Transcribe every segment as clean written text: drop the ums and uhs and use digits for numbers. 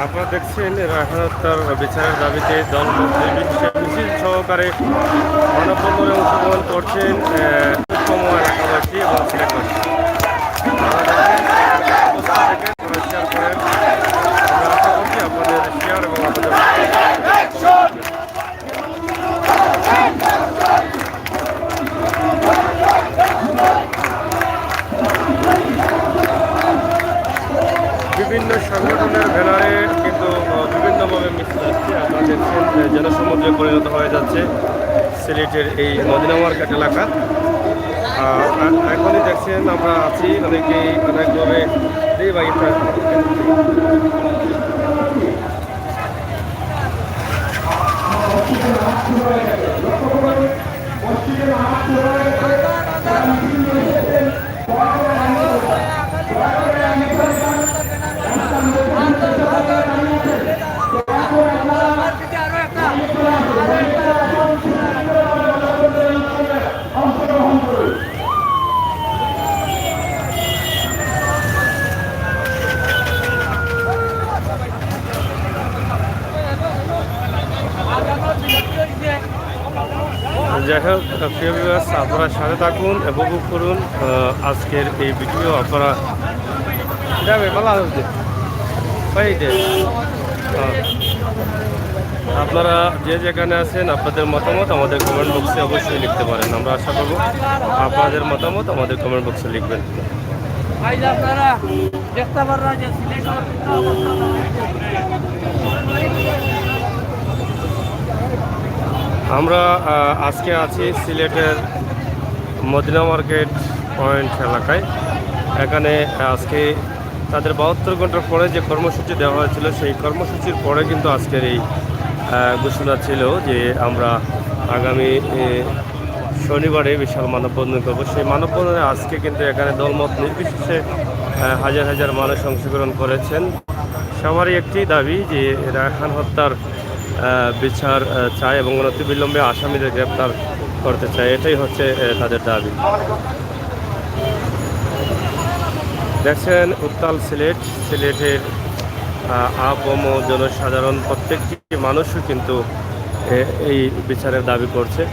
আপনারা দেখছেন রায়হান হত্যার বিচারের দাবিতে দল মিছিল সহকারে মানববন্ধনে অংশগ্রহণ করছেন এলাকাবাসী এবং সিলেটবাসী। আপনাদের শেয়ার এবং আপনাদের বিভিন্ন সংগঠনের ব্যানারে কিন্তু বিভিন্নভাবে মিছিল আসছে। আপনারা দেখছেন জনসমুদ্রে পরিণত হয়ে যাচ্ছে সিলেটের এই মদিনা মার্কেট এলাকা। এখনই দেখছেন আমরা আছি অনেকেই অনেকভাবে যাই হোক, প্রিয় ভিউয়ার্স, আপনারা সাথে থাকুন, উপভোগ করুন আজকের এই ভিডিও। আপনারা যাবে আপনারা যে যেখানে আছেন আপনাদের মতামত আমাদের কমেন্ট বক্সে অবশ্যই লিখতে পারেন। আমরা আশা করব আপনাদের মতামত আমাদের কমেন্ট বক্সে লিখবেন। আমরা আজকে আছি সিলেটের মদিনা মার্কেট পয়েন্ট এলাকায়। এখানে আজকে তাদের 72 ঘন্টার পরে যে কর্মসূচি দেওয়া হয়েছিল সেই কর্মসূচির পরে কিন্তু আজকের এই ঘোষণা ছিল যে আমরা আগামী শনিবারে বিশাল মানববন্ধন করব। সেই মানববন্ধনে আজকে কিন্তু এখানে দলমত নির্বিশেষে হাজার হাজার মানুষ অংশগ্রহণ করেছেন। সবারই একটি দাবি যে রায়হান হত্যার বিচার চায় এবং অনতিবিলম্বে আসামিদের গ্রেপ্তার করতে চায়। এটাই হচ্ছে তাদের দাবি। দেখছেন উত্তাল সিলেটের আবম জনসাধারণ প্রত্যেকটি মানুষও কিন্তু এই বিচারের দাবি করছে।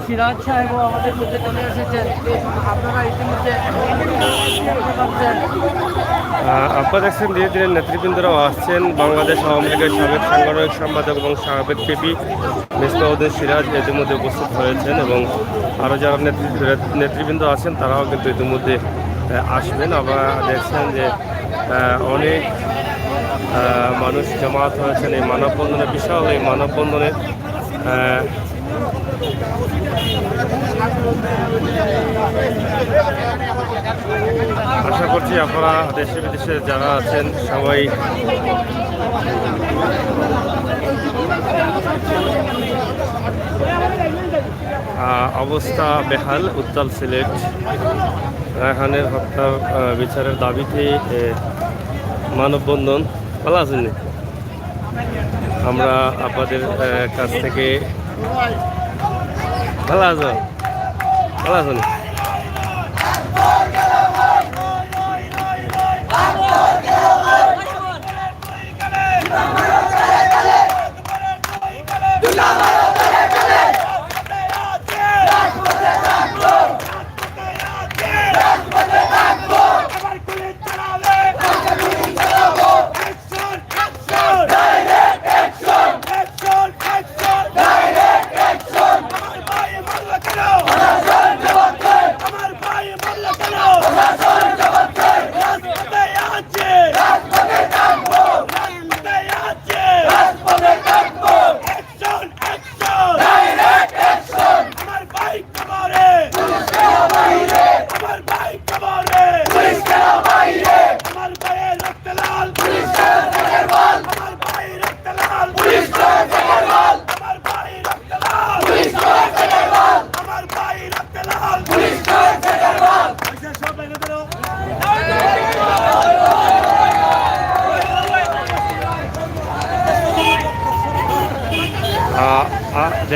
সিরাজ সাহেব আমাদের মধ্যে চলে এসেছেন। আপনারা ইতিমধ্যে আপনারা দেখছেন ধীরে ধীরে নেতৃবৃন্দরাও আসছেন। বাংলাদেশ আওয়ামী লীগের সাবেক সাংগঠনিক সম্পাদক এবং সাবেক পিপি মিসবাউদ্দিন সিরাজ ইতিমধ্যে উপস্থিত হয়েছেন এবং আরও যারা নেতৃবৃন্দ আছেন তারাও কিন্তু ইতিমধ্যে আসবেন। আপনারা দেখছেন যে অনেক মানুষ জমায়েত হয়েছেন এই মানববন্ধনে। বিশাল এই মানববন্ধনে আশা করছি আপনারা দেশে বিদেশে যারা আছেন সবাই অবস্থা বেহাল উত্তাল সিলেট। রায়হানের হত্যার বিচারের দাবিতে মানববন্ধন। ভালো আছেন? আমরা আপনাদের কাছ থেকে ভালো আছো? ভালো আছেন?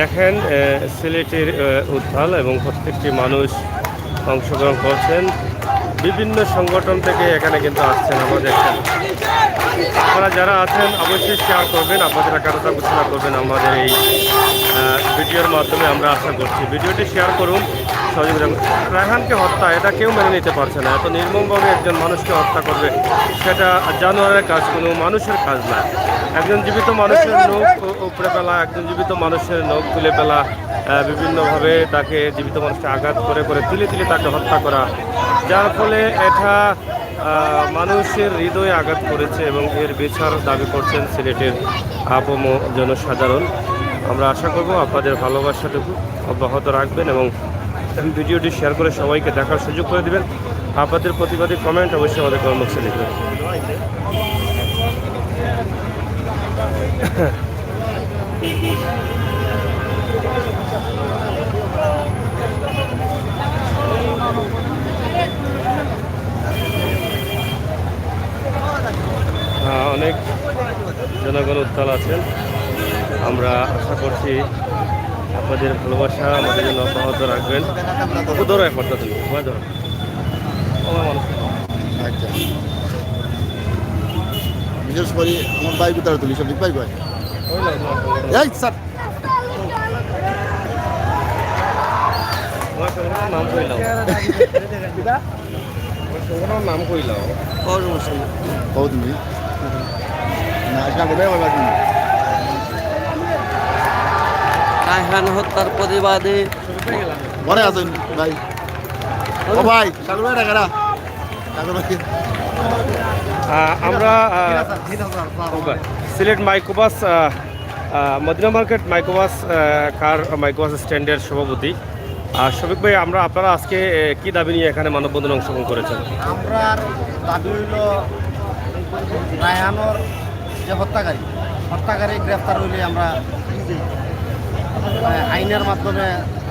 দেখেন সিলেটের উত্তাল এবং প্রত্যেকটি মানুষ অংশগ্রহণ করছেন। বিভিন্ন সংগঠন থেকে এখানে কিন্তু আসছেন। আমরা দেখছেন আপনারা যারা আছেন অবশ্যই শেয়ার করবেন, আপনাদের একারতা ঘোষণা করবেন আমাদের এই ভিডিওর মাধ্যমে। আমরা আশা করছি ভিডিওটি শেয়ার করুন, সহযোগিতা করুন। রায়হানকে হত্যা এটা কেউ মেনে নিতে পারছে না। এত নির্মমভাবে একজন মানুষকে হত্যা করবে, সেটা জানোয়ারের কাজ, কোনো মানুষের কাজ না। একজন জীবিত মানুষের নখ উপড়ে ফেলা, একজন জীবিত মানুষের নখ তুলে ফেলা, বিভিন্নভাবে তাকে জীবিত মানুষকে আঘাত করে করে তিলে তিলে তাকে হত্যা করা, যার ফলে এটা মানুষের হৃদয়ে আঘাত করেছে এবং এর বিচার দাবি করছেন সিলেটের আপম জনসাধারণ। আমরা আশা করব আপনাদের ভালোবাসাটুকু অব্যাহত রাখবেন এবং ভিডিওটি শেয়ার করে সবাইকে দেখার সুযোগ করে দেবেন। আপনাদের প্রতিবাদী কমেন্ট অবশ্যই আমাদের কমেন্ট বক্সে লিখবেন। অনেক জনগণ উত্তাল আছেন। আমরা আশা করছি আপনাদের ভালোবাসা আমাদের জন্য অব্যাহত রাখবেন। ধরো একবার তুমি ধরো। আচ্ছা, বিশেষ করে আমার বাইক উতারা তুলি সব বাইক ভাই এই স্যার নাম কইলাম নাম কইলাম কও তুমি না আজকাল দেবে আমার বাকি রায়হান হত্যার প্রতিবাদে ঘরে আছেন ভাই। ও ভাই সাগর ভাই টাকারা সাগর ভাই আমরা Sylhet microbus Madina market microbus car microbus স্ট্যান্ডের সভাপতি শফিক ভাই, আপনারা আজকে কি দাবি নিয়ে এখানে মানববন্ধনে অংশগ্রহণ করেছেন? আমরা দাবি হইল রায়হানোর যে হত্যাকারী গ্রেফতার হইলে আমরা আইনের মাধ্যমে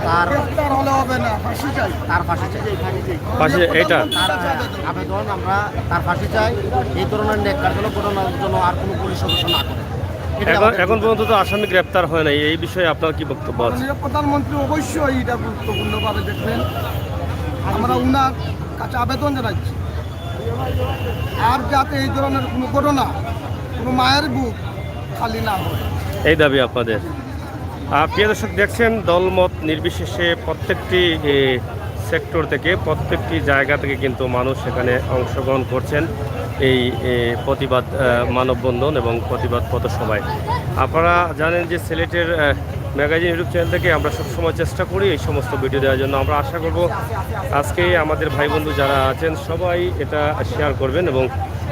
তার ফাঁসি চাই। পাশে এইটা তার আবেদন আমরা তার ফাঁসি চাই। এই ধরনের নেককারজনক ঘটনার জন্য আর কোনো পুলিশ সদস্য না করে। এখন পর্যন্ত তো আসামি গ্রেপ্তার হয় নাই, এই বিষয়ে আপনার কি বক্তব্য আছে? মাননীয় প্রধানমন্ত্রী অবশ্যই এটা গুরুত্বপূর্ণভাবে দেখবেন। আমরা উনার কাছে আবেদন জানাচ্ছি আর যাতে এই ধরনের কোনো ঘটনা কোনো মায়ের বুক খালি না হয়, এই দাবি আপনাদের। প্রিয় দর্শক, দেখছেন দলমত নির্বিশেষে প্রত্যেকটি সেক্টর থেকে, প্রত্যেকটি জায়গা থেকে কিন্তু মানুষ এখানে অংশগ্রহণ করছেন এই প্রতিবাদ মানববন্ধন এবং প্রতিবাদ পথসভায়। আপনারা জানেন যে সিলেটের ম্যাগাজিন ইউটিউব চ্যানেল থেকে আমরা সবসময় চেষ্টা করি এই সমস্ত ভিডিও দেওয়ার জন্য। আমরা আশা করব আজকে আমাদের ভাই বন্ধু যারা আছেন সবাই এটা শেয়ার করবেন এবং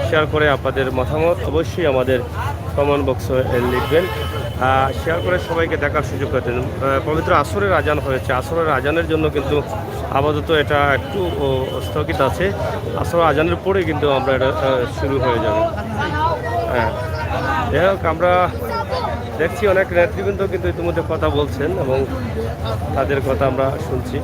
শেয়ার করে আপনাদের মতামত অবশ্যই আমাদের কমেন্ট বক্সে লিখবেন। শেয়ার করে সবাইকে দেখার সুযোগ করে দেন। পবিত্র আসরের আজান হয়েছে, আসরের আজানের জন্য কিন্তু আপাতত এটা একটু স্থগিত আছে। আসরের আজানের পরে কিন্তু আমরা এটা শুরু হয়ে যাবে। হ্যাঁ, যাই হোক, আমরা দেখছি অনেক নেতৃবৃন্দ কিন্তু ইতিমধ্যে কথা বলছেন এবং তাদের কথা আমরা শুনছি।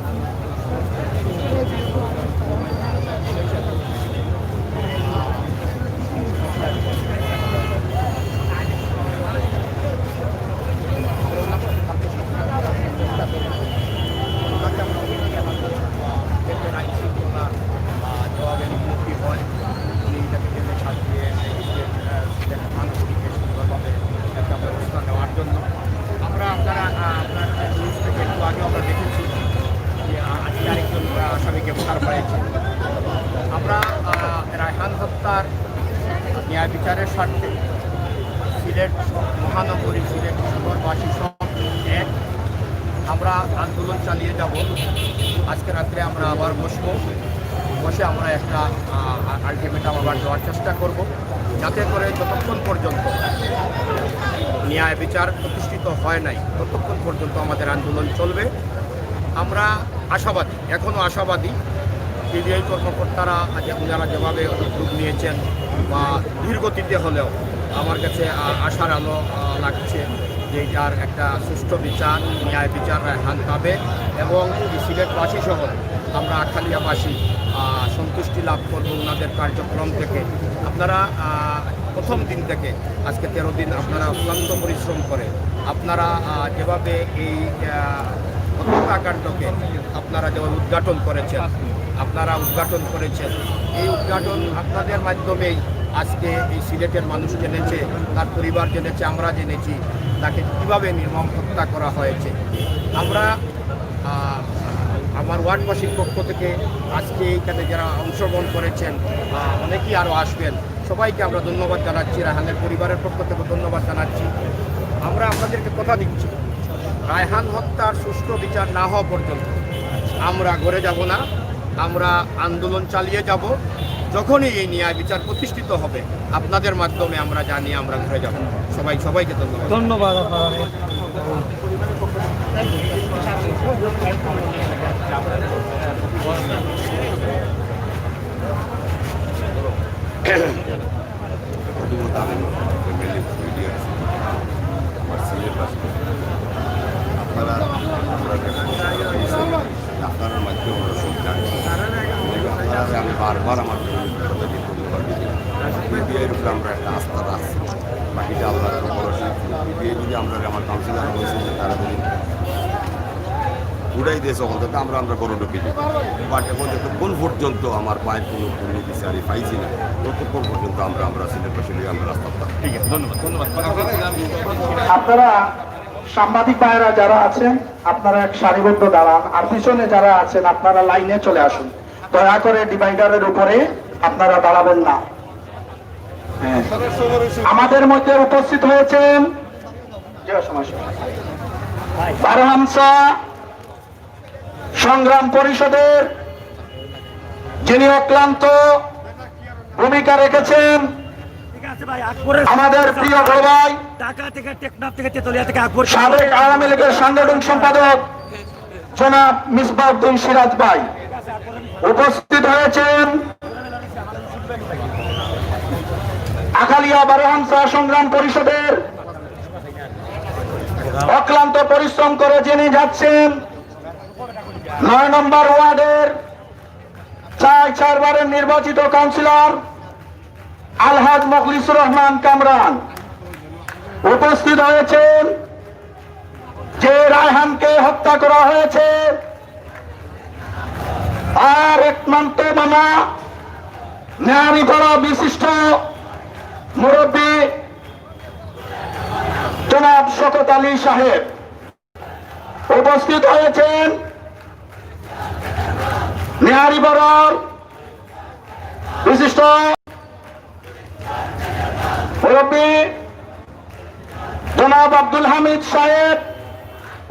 আমরা রায়হান হত্যার ন্যায় বিচারের স্বার্থে সিলেট মহানগরী, সিলেট শহরবাসী সব এক আমরা আন্দোলন চালিয়ে যাব। আজকে রাত্রে আমরা আবার বসে আমরা একটা আলটিমেটাম আবার দেওয়ার চেষ্টা করব, যাতে করে যতক্ষণ পর্যন্ত ন্যায় বিচার প্রতিষ্ঠিত হয় নাই ততক্ষণ পর্যন্ত আমাদের আন্দোলন চলবে। আমরা আশাবাদী, এখনও আশাবাদী। সিবিআই কর্মকর্তারা যারা যেভাবে উদ্যোগ নিয়েছেন বা ধীরগতিতে হলেও আমার কাছে আশার আলো লাগছে যে এটার একটা সুষ্ঠু বিচার, ন্যায় বিচার রায়হান পাবে এবং সিলেটবাসী সহ আমরা আখালিয়াবাসী সন্তুষ্টি লাভ করব ওনাদের কার্যক্রম থেকে। আপনারা প্রথম দিন থেকে আজকে 13 দিন আপনারা অক্লান্ত পরিশ্রম করে আপনারা যেভাবে এই হত্যাকাণ্ডকে আপনারা যেমন উদ্ঘাটন করেছেন এই উদ্ঘাটন আপনাদের মাধ্যমেই আজকে এই সিলেটের মানুষ জেনেছে, তার পরিবার জেনেছে, আমরা জেনেছি তাকে কীভাবে নির্মম হত্যা করা হয়েছে। আমরা আমার ওয়ার্ডবাসীর পক্ষ থেকে আজকে এইখানে যারা অংশগ্রহণ করেছেন, অনেকেই আরও আসবেন, সবাইকে আমরা ধন্যবাদ জানাচ্ছি। রায়হানের পরিবারের পক্ষ থেকে ধন্যবাদ জানাচ্ছি। আমরা আপনাদেরকে কথা দিচ্ছি, রায়হান হত্যার সুষ্ঠু বিচার না হওয়া পর্যন্ত আমরা ঘরে যাব না, আমরা আন্দোলন চালিয়ে যাব। যখনই এই ন্যায় বিচার প্রতিষ্ঠিত হবে আপনাদের মাধ্যমে আমরা জানি আমরা ঘরে যাব। সবাইকে ধন্যবাদ। ধন্যবাদ আপনার মাধ্যমে আমরা সব জানি। আমি বারবার আমার বিপিআইয়ের উপরে আমরা একটা আস্থা রাখছি, বাকিটা আল্লাহ ভরসা। বিপিআই যদি আমরা আমার কাউন্সিলার বলছি যে তারা যদি উড়াই দিয়েছে অন্তত আমরা বড় ঢুকে দিই, বাট এখন যতক্ষণ পর্যন্ত আমার পায়ের কোনো দুর্নীতি আমি পাইছি না, ততক্ষণ পর্যন্ত আমরা সিলেটবাসী আমরা রাস্তা থাকতাম। ঠিক আছে, ধন্যবাদ। আপনারা সাংবাদিক ভাইয়েরা যারা আছেন আপনারা এক সারিবদ্ধ দাঁড়ান, আর পিছনে যারা আছেন আপনারা লাইনে চলে আসুন। দয়া করে ডিভাইডারের উপরে আপনারা দাঁড়াবেন না। আমাদের মধ্যে উপস্থিত হয়েছেন বারহামসা সংগ্রাম পরিষদের যিনি অক্লান্ত ভূমিকা রেখেছেন আমাদের প্রিয় বড় ভাই সাবেক আওয়ামী লীগের সাংগঠনিক সম্পাদক জনাব মিসবাউদ্দিন সিরাজ ভাই উপস্থিত হয়েছেন। আখালিয়া বারহামসা সংগ্রাম পরিষদের অক্লান্ত পরিশ্রম করে যিনি যাচ্ছেন 9 নম্বর ওয়ার্ডের 4 বারের নির্বাচিত কাউন্সিলর আলহাজ মুখলিসুর রহমান কামরান উপস্থিত হয়েছেন। যে রায়হানকে হত্যা করা হয়েছে আর একমাত্র মামা ন্যায়াধিকরণ বিশিষ্ট মুরব্বী জনাব শওকত আলী সাহেব উপস্থিত হয়েছেন। ন্যায়াধিকরণ বিশিষ্ট মুরব্বী জনাব আব্দুল হামিদ সাহেব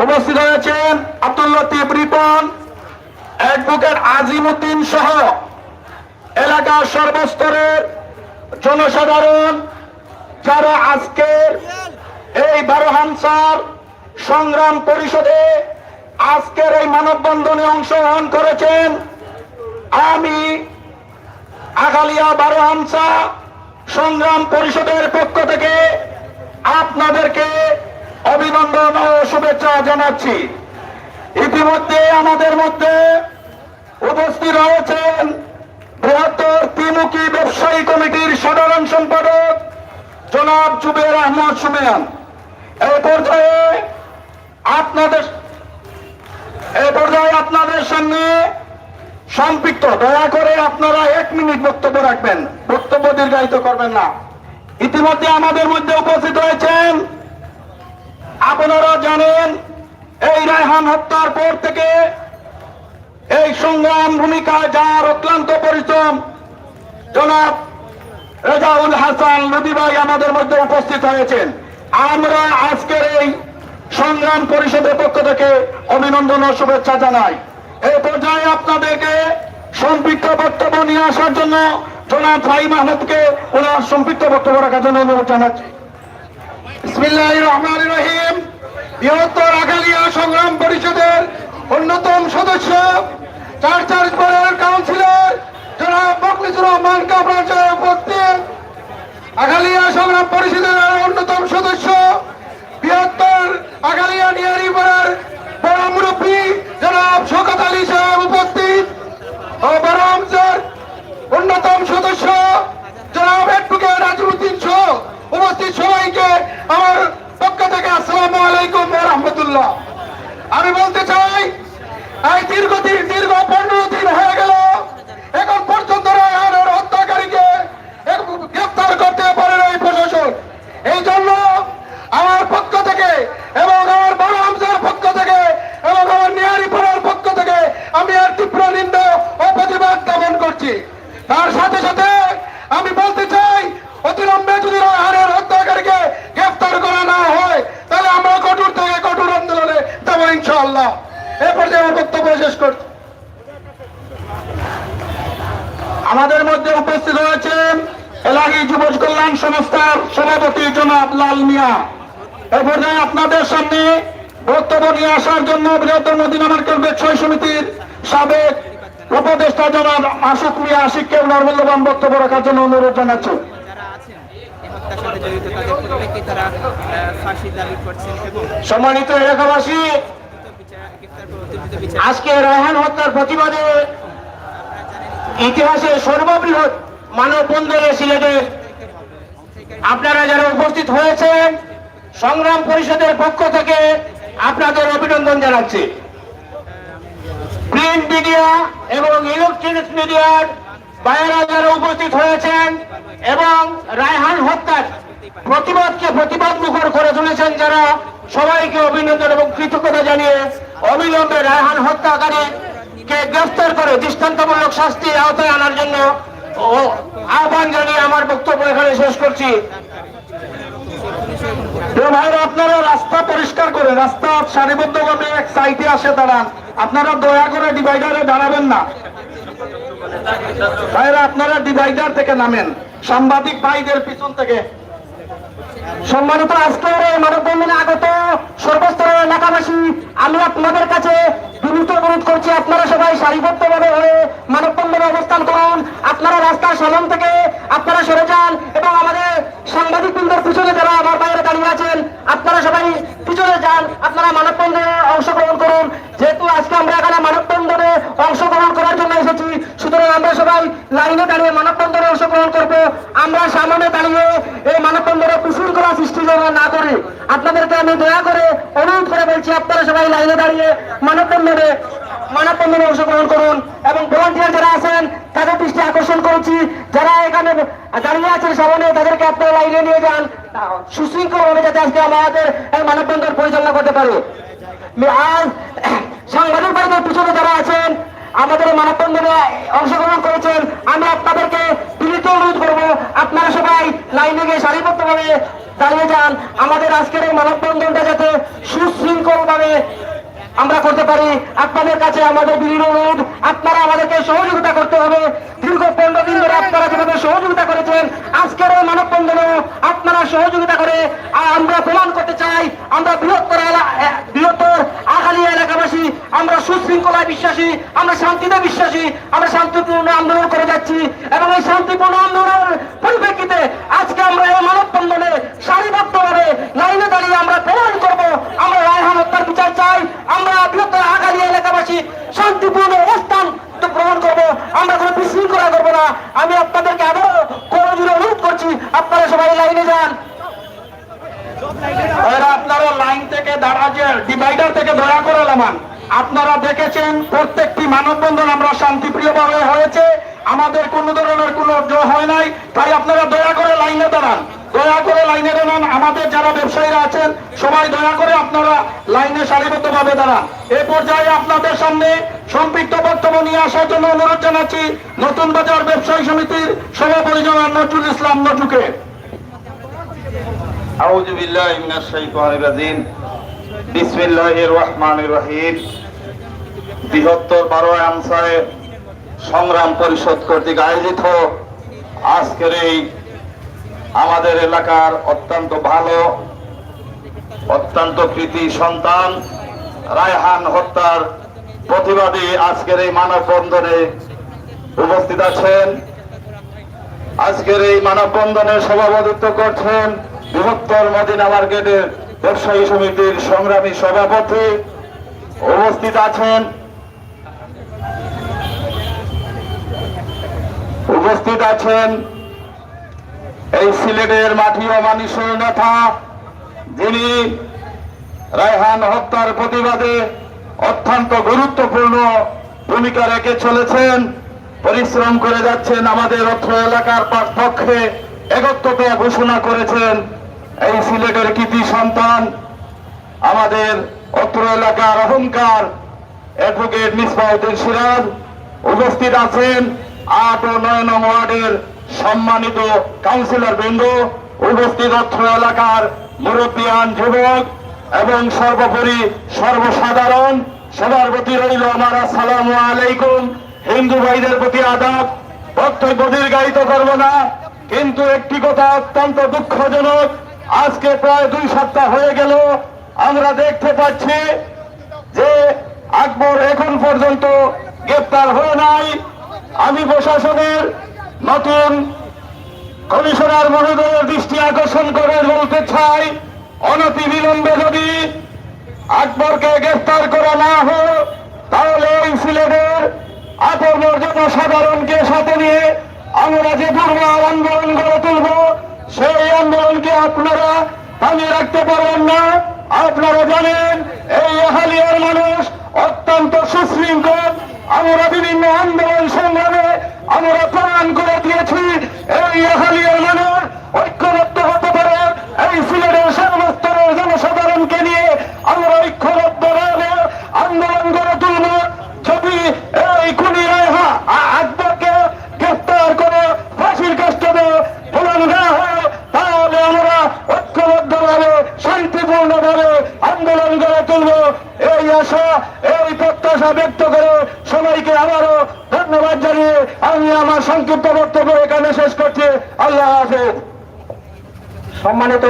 উপস্থিত হয়েছেন। আব্দুল লতিফ রিপন, অ্যাডভোকেট আজিমউদ্দিন সহ এলাকার সর্বস্তরের জনসাধারণ যারা আজকের এই বারহামসার সংগ্রাম পরিষদে আজকের এই মানববন্ধনে অংশগ্রহণ করেছেন। আমি আখালিয়া বারহামসা সংগ্রাম পরিষদের পক্ষ থেকে আপনাদেরকে অভিনন্দন ও শুভেচ্ছা জানাচ্ছি। ইতিমধ্যে আমাদের মধ্যে উপস্থিত রয়েছেন বৃহত্তর ত্রিমুখী ব্যবসায়ী কমিটির সাধারণ সম্পাদক জনাব জুবের আহমদ সুমেয়ান। এই পর্যায়ে আপনাদের সামনে সম্পৃক্ত, দয়া করে আপনারা 1 মিনিট বক্তব্য রাখবেন, বক্তব্য দীর্ঘায়িত করবেন না। ইতিমধ্যে আমাদের মধ্যে উপস্থিত হয়েছেন, আপনারা জানেন এই রায়হান হত্যার পর থেকে এই সংগ্রাম ভূমিকায় যার অক্লান্ত পরিশ্রম জনাব রেজাউল হাসান নদী ভাই আমাদের মধ্যে উপস্থিত হয়েছেন। আমরা আজকের এই সংগ্রাম পরিষদের পক্ষ থেকে অভিনন্দন ও শুভেচ্ছা জানাই। এই পর্যায়ে আপনাদেরকে সম্পৃক্ত বক্তব্য নিয়ে আসার জন্য জনাব ফাহিম আহমদকে ওনার সম্পৃক্ত বক্তব্য রাখার জন্য অনুরোধ জানাচ্ছি। বিসমিল্লাহির রহমানির রহিম। বৃহত্তর আখালিয়া সংগ্রাম পরিষদের অন্যতম সদস্য 4 বারের কাউন্সিলর জনাব মুখলিসুর রহমান কামরান সাহেব উপস্থিত। আখালিয়া সংগ্রাম পরিষদের অন্যতম সদস্য বৃহত্তর আখালিয়া নিয়ারিপাড়ার বড় মুরব্বী জনাব শওকত আলী সাহেব উপস্থিত ও বারহামসার অন্যতম সদস্য জনাব অ্যাডভোকেট আজিমউদ্দিন সহ দীর্ঘ 15 দিন হয়ে গেল এখন পর্যন্ত রায়হানের হত্যাকারীকে গ্রেফতার করতে পারে নাই প্রশাসন। এই জন্য আমার পক্ষ থেকে এবং আমার বড় হামজার পক্ষ থেকে এবং আমার নিয়ারি পাড়ার পক্ষ থেকে আমি এর তীব্র নিন্দা ও প্রতিবাদ জ্ঞাপন করছি। তার সাথে সাথে আমি বলতে চাই, অতিলম্বে যদি রায়হানের হত্যাকারীকে গ্রেফতার করা না হয় তাহলে আমরা কঠোর থেকে কঠোর আন্দোলনে যাবো ইনশাআল্লাহ। এ পর্যায়ে আমার বক্তব্য শেষ করছি। আমাদের মধ্যে উপস্থিত হয়েছেন এলাহি যুব কল্যাণ সংস্থার সভাপতি জনাব লাল মিয়া। এ পর্যায়ে আপনাদের সামনে বক্তব্য নিয়ে আসার জন্য বৃহত্তর মদিনা মার্কেট ব্যবসায়ী সমিতির সাবেক উপদেষ্টা জনাব আশুক মিয়া আশিককে ওনার মূল্যবান বক্তব্য রাখার জন্য অনুরোধ জানাচ্ছি। যারা আছেন এই হত্যার সাথে জড়িত তাদের প্রত্যেককে তারা ফাঁসি দাবি করছেন এবং সম্মানিত এলাকাবাসী, বিচার আজকে রায়হান হত্যার প্রতিবাদে ইতিহাসের সর্ববৃহৎ মানববন্ধনে সিলেটের আপনারা যারা উপস্থিত হয়েছেন সংগ্রাম পরিষদের পক্ষ থেকে আপনাদের অভিনন্দন জানাচ্ছি। প্রিন্ট মিডিয়া এবং ইলেকট্রনিক্স মিডিয়ার বাইরে যারা উপস্থিত হয়েছেন এবং রায়হান হত্যার প্রতিবাদকে প্রতিবাদ মুখর করে তুলেছেন যারা, সবাইকে অভিনন্দন এবং কৃতজ্ঞতা জানিয়ে অবিলম্বে রায়হান হত্যাকারীকে গ্রেফতার করে দৃষ্টান্তমূলক শাস্তির আওতায় আনার জন্য আহ্বান জানিয়ে আমার বক্তব্য এখানে শেষ করছি। ভাইরা, আপনারা রাস্তা পরিষ্কার করে রাস্তা সারিবদ্ধভাবে এক সাইডে আসে দাঁড়ান। আপনারা দয়া করে ডিভাইডারে দাঁড়াবেন না। ভাইরা, আপনারা ডিভাইডার থেকে নামেন, সাংবাদিক ভাইদের পিছন থেকে। সম্মানিত আজকের এই মানববন্ধনে আগত সর্বস্তরের এলাকাবাসী, আমি আপনাদের কাছে বিনীত অনুরোধ করছি আপনারা সবাই সারিবদ্ধভাবে হয়ে মানববন্ধনে অবস্থান করুন। আপনারা রাস্তার সামন থেকে আপনারা সরে যান এবং আমাদের সাংবাদিক বৃন্দের পিছনে যারা আমার বাইরে দাঁড়িয়ে আছেন আপনারা সবাই পিছনে যান, আপনারা মানববন্ধনে অংশগ্রহণ করুন। যেহেতু আজকে আমরা এখানে মানববন্ধনে অংশগ্রহণ করার জন্য এসেছি, সুতরাং আমরা সবাই লাইনে দাঁড়িয়ে মানববন্ধনে অংশগ্রহণ করবো। আমরা সামনে দাঁড়িয়ে এই মানববন্ধনে বিশৃঙ্খলা সৃষ্টি না করে আপনাদেরকে আমি দয়া করে অনুরোধ করে বলছি আপনারা সবাই লাইনে দাঁড়িয়ে মানববন্ধনে অংশগ্রহণ করুন এবং ভলান্টিয়ার যারা আছেন তাদের দৃষ্টি আকর্ষণ করছি, যারা এখানে দাঁড়িয়ে আছেন সামনে তাদেরকে আপনারা লাইনে নিয়ে যান সুশৃঙ্খল ভাবে, যাতে আজকে আমাদের এই মানববন্ধন পরিচালনা করতে পারে। আজ সাংবাদিক ভাইদের পিছনে যারা আছেন আমাদের মানববন্ধনে অংশগ্রহণ করেছেন, আমি আপনাদেরকে বিনীত অনুরোধ করবো আপনারা সবাই লাইনে গিয়ে সারিবদ্ধভাবে দাঁড়িয়ে যান। আমাদের আজকের এই মানববন্ধনটা যাতে সুশৃঙ্খল ভাবে আমরা করতে পারি, আপনাদের কাছে আমাদের বিনীত অনুরোধ, আপনারা আমাদেরকে সহযোগিতা করতে হবে। দীর্ঘ 15 দিন ধরে আপনারা যেভাবে সহযোগিতা করেছেন আজকের এই মানববন্ধনে আপনারা সহযোগিতা করে আমরা প্রমাণ করতে চাই আমরা বৃহত্তর আখালিয়া এলাকাবাসী আমরা সুশৃঙ্খলায় বিশ্বাসী, আমরা শান্তিতে বিশ্বাসী, আমরা শান্তিপূর্ণ আন্দোলন করে যাচ্ছি এবং এই শান্তিপূর্ণ আন্দোলনের পরিপ্রেক্ষিতে আজকে আমরা এই মানববন্ধনে সারিবদ্ধভাবে লাইনে দাঁড়িয়ে আমরা প্রমাণ করব আমরা রায়হান হত্যার বিচার চাই। আমরা বৃহত্তর আখালিয়া এলাকাবাসী শান্তিপূর্ণ অবস্থান গ্রহণ করবো, আমরা কোনো বিশৃঙ্খলা করবো না। আমি আপনাদেরকে আরো করজোরে অনুরোধ করছি আপনারা সবাই লাইনে যান। আপনারা লাইন থেকে দাঁড়াচ্ছেন, ডিভাইডার থেকে দয়া করে নামান। আপনারা দেখেছেন প্রত্যেকটি মানববন্ধন আমরা শান্তিপ্রিয় ভাবে হয়েছে, আমাদের কোনো ধরনের কোনো হয় নাই, তাই আপনারা দয়া করে লাইনে দাঁড়ান, দয়া করে লাইনে দাঁড়ান। আমাদের যারা ব্যবসায়ীরা আছেন সবাই দয়া করে আপনারা লাইনে সারিবদ্ধভাবে দাঁড়ান। এই পর্যায়ে আপনাদের সামনে সম্পৃক্ত বক্তব্য নিয়ে আসার জন্য অনুরোধ জানাচ্ছি নতুন বাজার ব্যবসায়ী সমিতির সভাপতি জনাব নজরুল ইসলাম নজুকে। আউযু বিল্লাহি মিনাশ শাইতানির রাজিম। বিসমিল্লাহির রহমানির রহিম। বৃহত্তর 12 আনসারে সংগ্রাম পরিষদ কর্তৃক আয়োজিত আজকের এই আমাদের এলাকার অত্যন্ত ভালো অত্যন্ত কৃতি সন্তান রায়হান হত্যার প্রতিবাদী আজকের এই মানববন্ধনে উপস্থিত আছেন। আজকের এই মানববন্ধনে সভাপতিত্ব করছেন বৃহত্তর মদিনা মার্কেটের ব্যবসায়ী সমিতির সংগ্রামী সভাপতি। উপস্থিত আছেন এই সিলেটের মাটি ও মানুষের নেতা, যিনি রায়হান হত্যার প্রতিবাদে অত্যন্ত গুরুত্বপূর্ণ ভূমিকা রেখে চলেছেন, পরিশ্রম করে যাচ্ছেন, আমাদের অত্র এলাকার পক্ষে একত্রতা ঘোষণা করেছেন। এই সিলেটের কৃতি সন্তান, আমাদের অত্র এলাকার অহংকার অ্যাডভোকেট মিসবাউদ্দিন সিরাজ উপস্থিত আছেন। 8 ও 9 নং ওয়ার্ডের সম্মানিত কাউন্সিলর বৃন্দ উপস্থিত, অত্র এলাকার মুরব্বিয়ান যুবক এবং সর্বোপরি সর্বসাধারণ, সবার প্রতি রইল আমার আসসালামু আলাইকুম। হিন্দু ভাইদের প্রতি আদাব। বক্তব্য দীর্ঘায়িত করব না, কিন্তু একটি কথা অত্যন্ত দুঃখজনক, আজকে প্রায় 2 সপ্তাহ হয়ে গেল আমরা দেখতে পাচ্ছি যে আকবর এখন পর্যন্ত গ্রেপ্তার হয়ে নাই। আমি প্রশাসনের নতুন কমিশনার মহোদয়ের দৃষ্টি আকর্ষণ করে বলতে চাই, অনতি বিলম্বে যদি আকবরকে গ্রেফতার করা না হয় তাহলে এই সিলেটের আপর জনসাধারণকে সাথে নিয়ে আমরা যে দুর্বার আন্দোলন গড়ে তুলব, সেই আন্দোলনকে আপনারা থামিয়ে রাখতে পারবেন না। আপনারা জানেন এই আহালিয়ার মানুষ অত্যন্ত সুশৃঙ্খল। আমরা বিভিন্ন আন্দোলন সংগ্রামে আমরা প্রমাণ করে দিয়েছি এই আহালিয়ার মানুষ ঐক্যবদ্ধ হতে পারে। এই সিলেটের সর্বস্তরের জনসাধারণকে নিয়ে আমরা ঐক্যবদ্ধভাবে আন্দোলন গড়ে তুলব। যদি এই খুনি আকবরকে গ্রেফতার করে ফাঁসির কাস্টডি প্রদান না হয় তাহলে আমরা ঐক্যবদ্ধভাবে শান্তিপূর্ণভাবে আন্দোলন গড়ে তুলব। এই আশা, এই প্রত্যাশা ব্যক্ত করে সবাইকে আবারও ধন্যবাদ জানিয়ে আমি আমার সংক্ষিপ্ত বক্তব্য এখানে শেষ করছি। আল্লাহ হাফেজ। সম্মানিত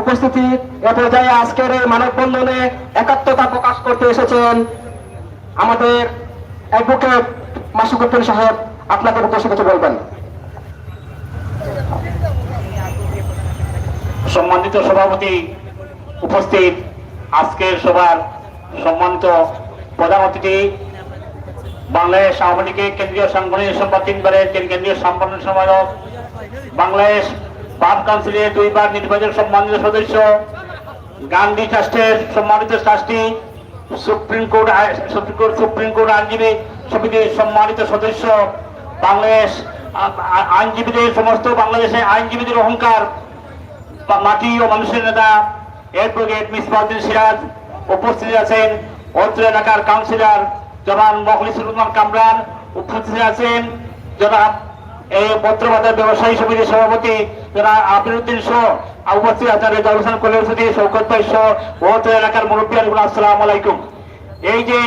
উপস্থিতি, এ পর্যায়ে আজকের এই মানববন্ধনে একাত্মতা প্রকাশ করতে এসেছেন আমাদের অ্যাডভোকেট মাসুকুদ্দিন সাহেব। আপনাদের উদ্দেশ্যে কিছু বলবেন। সম্মানিত সভাপতি, উপস্থিত আজকের সভার সম্মানিত প্রধান অতিথি, বাংলাদেশ আওয়ামী লীগের কেন্দ্রীয় সাংগঠনিক সম্পাদক 3 বারের কেন্দ্রীয় সাংগঠনিক সম্পাদক, বাংলাদেশ বার কাউন্সিলের 2 বার নির্বাচিত সম্মানিত সদস্য, গান্ধী ট্রাস্টের সম্মানিত ট্রাস্টি, সুপ্রিম কোর্ট আইনজীবী সমিতির সম্মানিত সদস্য, বাংলাদেশ আইনজীবীদের সমস্ত বাংলাদেশের আইনজীবীদের অহংকার, মাটি ও মানুষের নেতা অ্যাডভোকেট মিসবাউদ্দিন সিরাজ উপস্থিত আছেন। অত্র এলাকার কাউন্সিলর জনাব মখলিসুর রহমান কামরান উপস্থিত আছেন। জনাব এই পত্রবাজার ব্যবসায়ী সমিতির সভাপতি জনাব আবিরুদ্দিন সহ উপস্থিত আছেন রেজাউল হোসেন কলেজী, শৌকত ভাই সহ অত্র এলাকার মুরব্বী। আসসালামু আলাইকুম। এই যে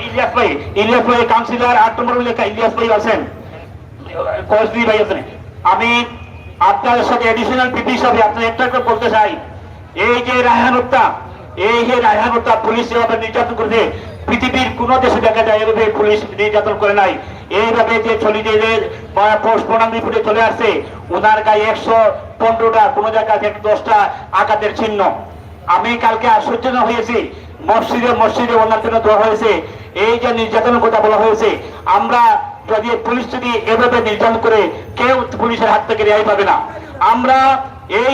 ইলিয়াস ভাই কাউন্সিলর 8 নম্বর এলাকা ইলিয়াস ভাই আছেন, কয়েকটি ভাই আছেন। আমি আপনাদের সাথে এডিশনাল পিপি হিসাবে আপনার একটা বলতে চাই, এই যে রায়হান হত্যা পুলিশ যেভাবে নির্যাতন করেছে, পৃথিবীর কোন দেশে দেখা যায় এভাবে পুলিশ নির্যাতন করে নাই। এইভাবে যে পোস্টমর্টম রিপোর্টে চলে আসছে, ওনার গায়ে 115টা, কোন জায়গায় 10টা আঘাতের চিহ্ন। আমি কালকে আশ্চর্য হয়েছি, মসজিদে ওনার জন্য দেওয়া হয়েছে। এই যে নির্যাতনের কথা বলা হয়েছে, আমরা যদি পুলিশ যদি এভাবে নির্যাতন করে কেউ পুলিশের হাত থেকে রেহাই পাবে না। আমরা এই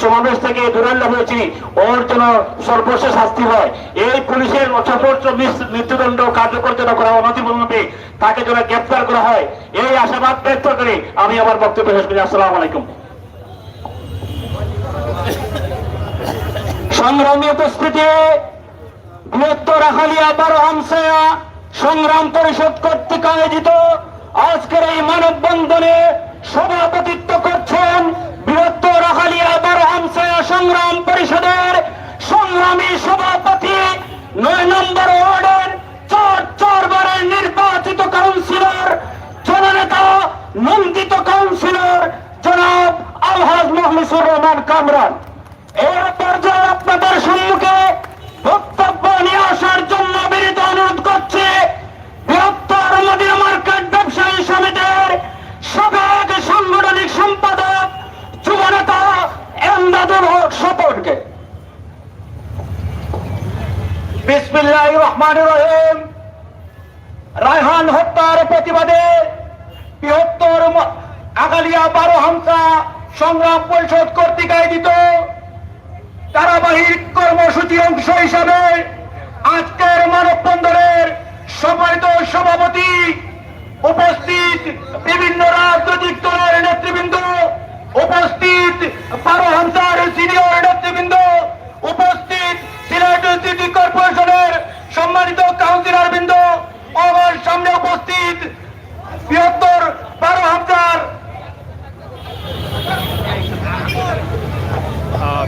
সমাবেশ থেকে দূরাল্লাহ হয়েছি, ওর জন্য সর্বোচ্চ শাস্তি হয়। এই পুলিশের সর্বোচ্চ মৃত্যুদণ্ড কার্যকর যেন করা অনতিবিলম্বে তাকে যেন গ্রেপ্তার করা হয়, এই আশাবাদ ব্যক্ত করে আমি আমার বক্তব্য শেষ করি। আসসালামু আলাইকুম। সংগ্রামী উপস্থিতি, বৃহত্তর আখালিয়া 12 হামসায়া সংগ্রাম পরিষদ কর্তৃক আয়োজিত আজকের এই মানববন্ধনে সভাপতিত্ব করছেন বৃহত্তর আখালিয়া 12 হামসায়া সংগ্রাম পরিষদের সংগ্রামী সভাপতি, 9 নম্বর ওয়ার্ডের 4 বারের নির্বাচিত কাউন্সিলর, জননেতা নন্দিত কাউন্সিলর জনাব আলহাজ মখলিসুর রহমান কামরান। এর পর্যায়ে আপনাদের সম্মুখে বক্তব্য নিয়ে আসার জন্য বিনীত অনুরোধ করছে বৃহত্তর মদিনা মার্কেট ব্যবসায়ী সমিতির সাবেক সাংগঠনিক সম্পাদক যুবনেতা এমদাদুল হক স্বপনকে। বিসমিল্লাহির রহমানির রহিম। রায়হান হত্যার প্রতিবাদে বৃহত্তর আগালিয়া 12 হামসা সংগ্রাম পরিষদ কর্তৃক আয়োজিত ধারাবাহিক কর্মসূচির অংশ হিসাবে আজকের মানববন্ধনের সম্মানিত সভাপতি, উপস্থিত বিভিন্ন রাজনৈতিক দলের নেতৃবৃন্দ, উপস্থিত 12,000 সিনিয়র নেতৃবৃন্দ, উপস্থিত সিলেট সিটি কর্পোরেশনের সম্মানিত কাউন্সিলর বৃন্দ, আমার সামনে উপস্থিত বৃহত্তর 12,000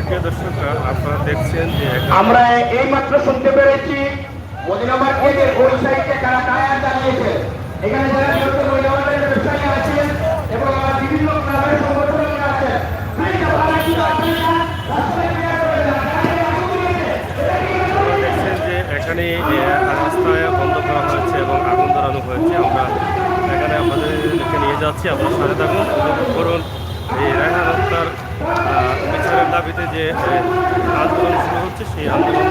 প্রিয় দর্শক, আপনারা দেখছেন যে এখানে আমরা এইমাত্র শুনতে পেরেছি মদিনা মার্কেটের ওই সাইডে কারা টায়ার চালিয়েছে। এখানে যারা নিহত মহিলা মার্কেটের ব্যবসায়ী আছেন এবং বিভিন্ন গ্রামের সংগঠনরা আছেন, দেখছেন যে এখানে রাস্তায় বন্ধ করা হয়েছে এবং আগুন ধরানো হয়েছে। আমরা এখানে আপনাদেরকে নিয়ে যাচ্ছি, আপনার সাথে থাকুন, উপভোগ করুন এই রায়হান হত্যার বিচারের দাবিতে যে আন্দোলন শুরু হচ্ছে, সেই আন্দোলন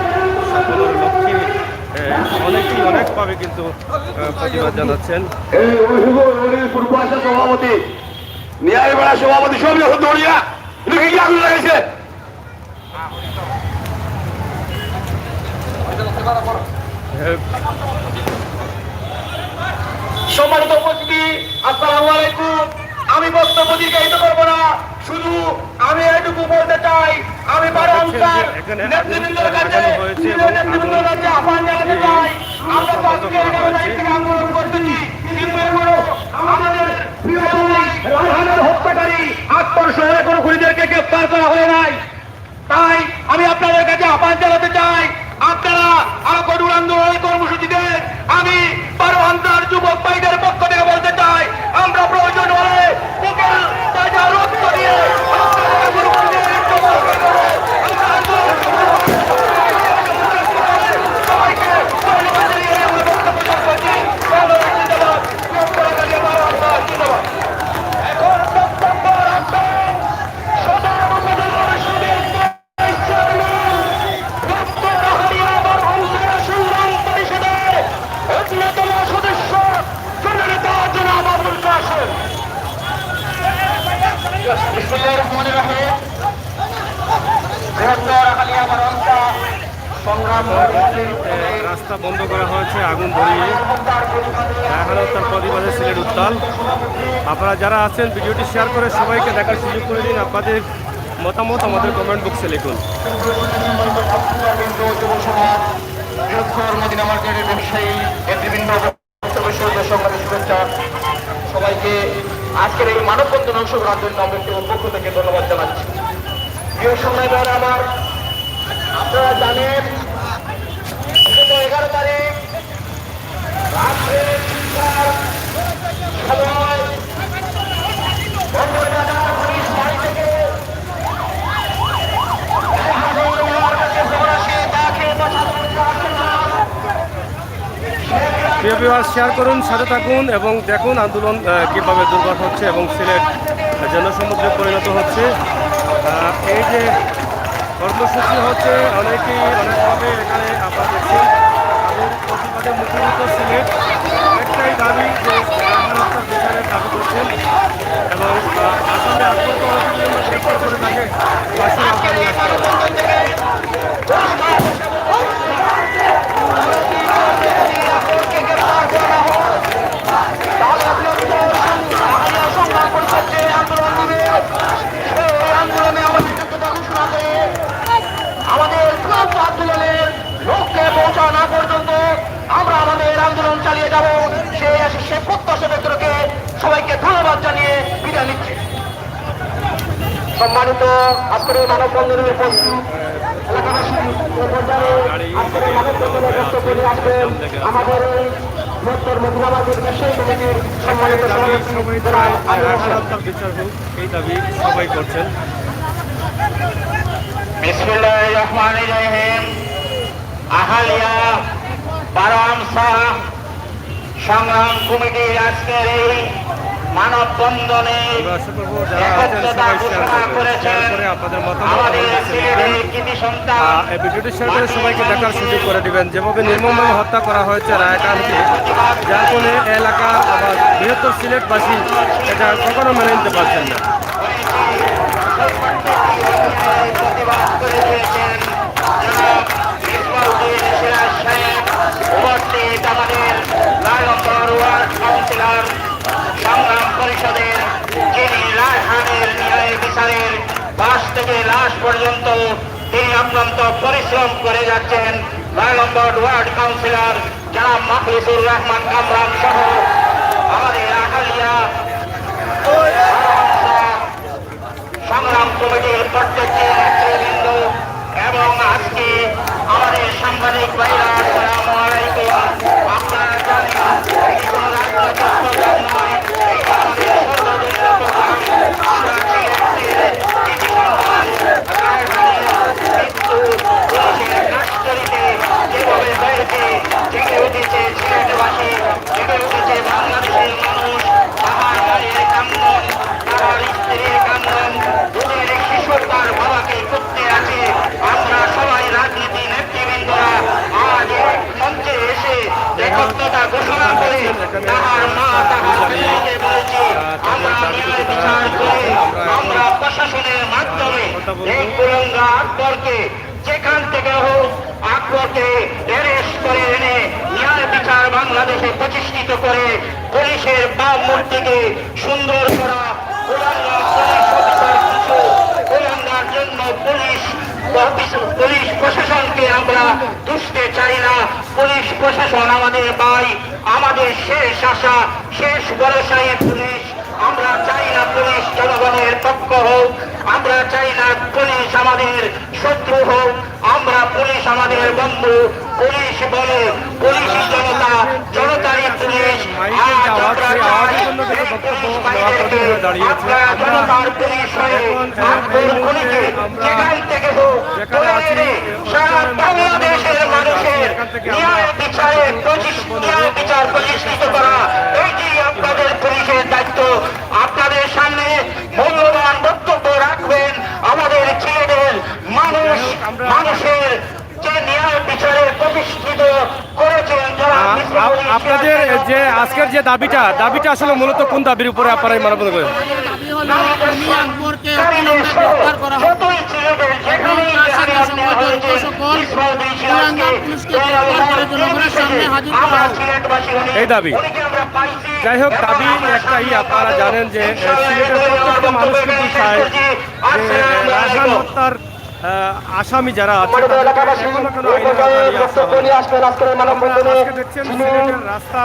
সফলের লক্ষ্যে অনেকেই অনেকভাবে কিন্তু প্রতিবাদ জানাচ্ছেন। সভাপতি ন্যায় বেড়া সভাপতি সব যখন দৌড়িয়া কি আগুন লাগাইছে। সম্মানিত উপস্থিতি, আসসালামু আলাইকুম। আমি বক্তব্য দীর্ঘায়িত করবো না, শুধু আমি এটুকু বলতে চাই, আমি নেতৃবৃন্দের কাছে নেতৃবৃন্দের কাছে আহ্বান জানাতে চাই, আমরা তো আজকে এখানে থেকে আন্দোলন করতেছি, কিন্তু এখনো আমাদের প্রিয় রায়হানের হত্যাকারী আক্তার সহ এখনো খুনিদেরকে গ্রেফতার করা হয় নাই। তাই আমি আপনাদের কাছে আহ্বান জানাতে চাই, আপনারা আরো কঠোর আন্দোলনের কর্মসূচি দেন। আমি 12,000 যুবক ভাইদের পক্ষ থেকে বলতে চাই, আমরা প্রয়োজন হলে বিকেল তাজা রক্ত দিয়ে রাস্তা বন্ধ করা হয়েছে আগুন ধরিয়ে। রায়হান হত্যার প্রতিবাদে সিলেট উত্তাল। আপনারা যারা আছেন ভিডিওটি শেয়ার করে সবাইকে দেখার সুযোগ করে দিন। আপনাদের মতামত আমাদের কমেন্ট বক্সে লিখুন। মদিনা মার্কেটের ব্যবসায়ী নেতৃবৃন্দ, শুভেচ্ছা সবাইকে আজকের এই মানববন্ধন অংশগ্রহণ জন্য আমার পক্ষ থেকে ধন্যবাদ জানাচ্ছি। প্রিয় সময় আমার, আপনারা জানেন 11 তারিখ রাত্রে সময় বন্দরবাজার পুলিশ বাড়ি থেকে প্রিয় ভিউয়ার্স, শেয়ার করুন, সাথে থাকুন এবং দেখুন আন্দোলন কীভাবে দুর্বল হচ্ছে এবং সিলেট জনসমুদ্রে পরিণত হচ্ছে। এই যে কর্মসূচি হচ্ছে অনেকেই অনেকভাবে এখানে আপনারা দেখছেন তাদের প্রতিবাদে মুখরিত সিলেট। একটাই দাবি যে রায়হান হত্যার বিচারের দাবি করছেন এবং আসামে আত্মহত্যা গ্রেফতার করে তাকে ফাঁসির আওতায় নিয়ে আসতে আমাদের আন্দোলনের লক্ষ্যে পৌঁছা না পর্যন্ত আমরা আমাদের আন্দোলন চালিয়ে যাব। সে প্রত্যাশা ব্যক্তকে সবাইকে ধন্যবাদ জানিয়ে বিদায় নিচ্ছি। সম্মানিত আজকের মানববন্ধনের উপস্থিত এলাকাবাসী, আমাদের এই বৃহত্তর মদিনা মার্কেট ব্যবসায়ী কমিটির সম্মানিত এই দাবি সবাই করছেন। বিসমিল্লাহির রহমানির রহিম। আহালিয়া 12 সংগ্রাম কমিটির আজকের এই মানববন্ধনে একত্রতা ঘোষণা করেছেন আমাদের সিলেটের কৃতি সন্তান। ভিডিওটি শেয়ার করে সবাইকে দেখার সুযোগ করে দিবেন। যেভাবে নির্মমভাবে হত্যা করা হয়েছে রায়হানকে, যার ফলে এলাকার আবার বৃহত্তর সিলেটবাসী এটা কখনো মেনে নিতে পারছেন না। প্রতিবাদ করে দিয়েছেন জনাব ইসমাউদ্দিন সিরাজ সাহেব। উপস্থিত আমাদের রায়গঞ্জ ওয়ার্ড কাউন্সিলর সংগ্রাম পরিষদের, যিনি রায়হানের ন্যায় বিচারের বাস থেকে লাশ পর্যন্ত তিনি অত্যন্ত পরিশ্রম করে যাচ্ছেন, রায়গঞ্জ ওয়ার্ড কাউন্সিলর জনাব মাখলিসুর রহমান কামরান সহ আমাদের আকালিয়া সংগ্রাম কমিটির প্রত্যেকটি নেতৃবৃন্দ এবং আজকে আমাদের সাংবাদিক ভাইরা, আসসালামু আলাইকুম। আপনারা জানেন এটি কোনো রাজনৈতিক প্রোগ্রাম নয়, এটি আমাদের সর্বদলীয় প্রোগ্রাম। আমরা সিলেটের কৃতি সন্তান রায়হানের মৃত্যু পুলিশের কাস্টডিতে যেভাবে হয়েছে, জেগে উঠেছে সিলেটবাসী, জেগে উঠেছে বাংলাদেশের মানুষ। তাহার মায়ের কান্দন, তাহার স্ত্রীর কান্দন, দুধের শিশু তার বাবাকে করতে আছে। আমরা সবাই রাজনীতি নেতৃবৃন্দরা আজ এক মঞ্চে এসে একত্রতা ঘোষণা করে তাহার মা তাহার ছেলেকে বলেছি আমরা ন্যায় বিচার করে আমরা প্রশাসনের মাধ্যমে এই কুলঙ্গা আকবরকে যেখান থেকে হোক আকবরকে অ্যারেস্ট করে এনে ন্যায় বিচার বাংলাদেশে প্রতিষ্ঠিত করে পুলিশের বাম মূর্তিকে সুন্দর করা। কুলঙ্গা পুলিশ অফিসার কিছু কুলঙ্গার জন্য পুলিশ প্রশাসনকে আমরা দুষতে চাই না। পুলিশ প্রশাসন আমাদের ভাই, আমাদের শেষ আশা, শেষ ভরসায় পুলিশ। আমরা চাই না পুলিশ জনগণের পক্ষ হোক, আমরা চাই না পুলিশ আমাদের শত্রু হোক, আমরা পুলিশ আমাদের বন্ধু। পুলিশ বলে পুলিশ জনতা, জনতারই পুলিশ। আজ আমরা চাই এই পুলিশ ভাইদেরকে আপনারা জনতার পুলিশ হয়ে আকবর খনিকে যেখান থেকে হোক তুলে এনে সারা বাংলাদেশের মানুষের ন্যায় বিচার প্রতিষ্ঠিত করা, এইটি আপনাদের পুলিশের দায়িত্ব। আপনাদের সামনে মূল্যবান বক্তব্য রাখবেন আমাদের ছেলেদের মানুষের যে ন্যায় বিচারে প্রতিষ্ঠিত করেছেন যারা আপনাদের যে আজকের যে দাবিটা আসলে মূলত কোন দাবির উপরে আপনারা এই মানববন্ধন করেন? এই দাবি, যাই হোক, দাবি একটাই। আপনারা জানেন যে সিলেটের প্রত্যেকটা মানুষ কিন্তু চায় যে রায়হান হত্যার আসামি যারা আছে দেখছেন সিলেটের রাস্তা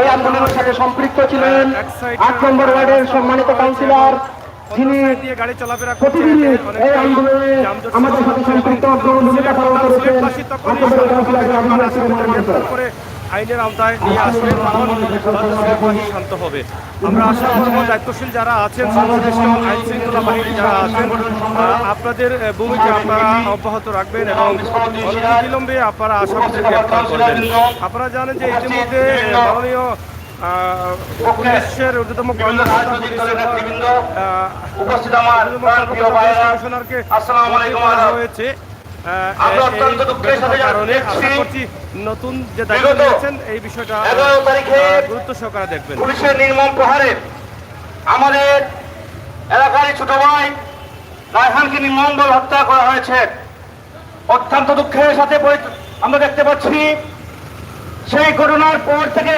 এই আন্দোলনের সাথে সম্পৃক্ত ছিলেন ৮ নম্বর ওয়ার্ডের সম্মানিত কাউন্সিলর, যিনি গাড়ি চলাফেরা প্রতিদিন এই আন্দোলনে আমাদের সাথে সম্পৃক্ত ভূমিকা পালন করেছেন। আইনের আওতায় নিয়ে আসলে শান্ত হবে। আমরা আশা করব দায়িত্বশীল যারা আছেন, সংশ্লিষ্ট আইন শৃঙ্খলা বাহিনী যারা আছেন, আপনাদের ভূমিকা আপনারা অব্যাহত রাখবেন এবং বিলম্বে আপনারা আসামিদের গ্রেপ্তার করবেন। আপনারা জানেন যে ইতিমধ্যে মাননীয় পুলিশের ঊর্ধ্বতম কমিশনারকে হয়েছে। কারণে আশা করছি নতুন যে দায়িত্ব নিয়েছেন এই বিষয়টা গুরুত্ব সহকারে দেখবেন। পুলিশের নির্মম প্রহারে আমাদের এলাকারই ছোট ভাই রায়হানকে নির্মমভাবে হত্যা করা হয়েছে। অত্যন্ত দুঃখের সাথে আমরা দেখতে পাচ্ছি সেই ঘটনার পর থেকে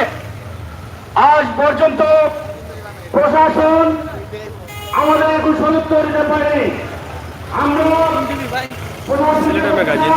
আজ পর্যন্ত প্রশাসন আমাদের কুশল উত্তর দিতে পারেনি। আমরা সিলেটের ম্যাগাজিন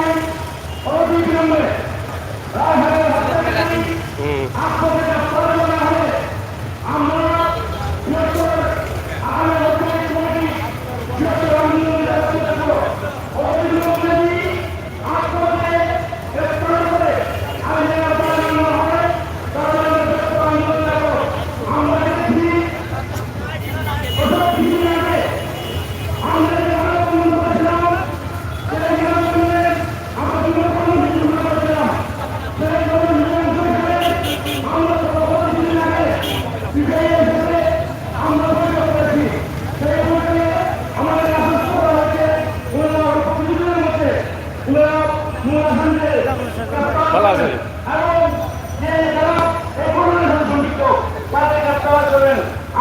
ভালো আছে।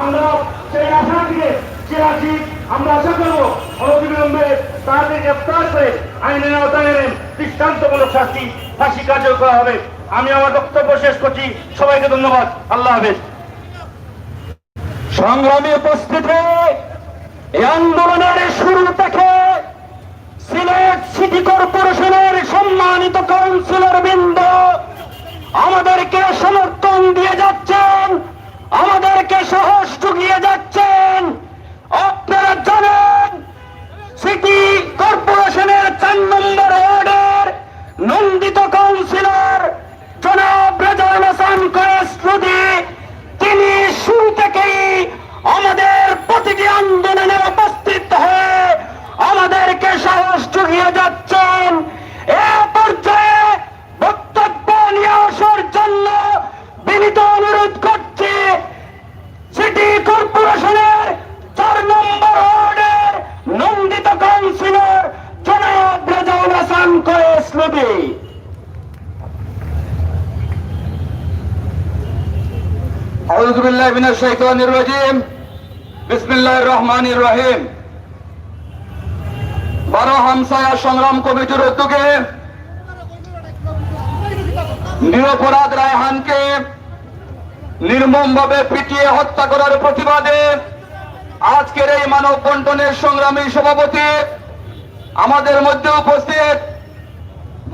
আমরা সেই আশা দিয়ে আমরা আশা করবো অনতিবিলম্বে তাদের গ্রেফতার করে আইনের আওতায় দৃষ্টান্তমূলক শাস্তি ফাঁসি কার্যকর করা হবে। আমি আমার বক্তব্য শেষ করছি। সবাইকে ধন্যবাদ। আল্লাহ হাফেজ। সংগ্রামী উপস্থিতি, এই আন্দোলনের শুরু থেকে সিলেট সিটি কর্পোরেশনের সম্মানিত কাউন্সিলর বৃন্দ আমাদেরকে সমর্থন দিয়ে যাচ্ছেন, আমাদেরকে সাহস জুগিয়ে যাচ্ছেন। আপনারা জানেন সিটি কর্পোরেশনের 4 নম্বর ওয়ার্ডের নন্দিত কাউন্সিলর জনাব রেজাউল হাসান কয়েস রুদি, তিনি শুরু থেকেই আমাদের প্রতিটি আন্দোলনে উপস্থিত হয়ে আমাদেরকে সাহস জুগিয়ে যাচ্ছেন। এ পর্যায়ে বক্তব্য নিয়ে আসার জন্য বিনীত অনুরোধ করছি সিটি কর্পোরেশনের 4 নম্বর ওয়ার্ডের নন্দিত কাউন্সিলর জনাব রেজাউল হাসান কয়েস রুদি। আউযু বিল্লাহি মিনাশ শাইতানির রাজিম। বিসমিল্লাহির রহমানির রহিম। 12 হামসায়া সংগ্রাম কমিটির উদ্যোগে নিরপরাধ রায়হানকে নির্মমভাবে পিটিয়ে হত্যা করার প্রতিবাদে আজকের এই মানব বন্টনের সংগ্রামী সভাপতি আমাদের মধ্যে উপস্থিত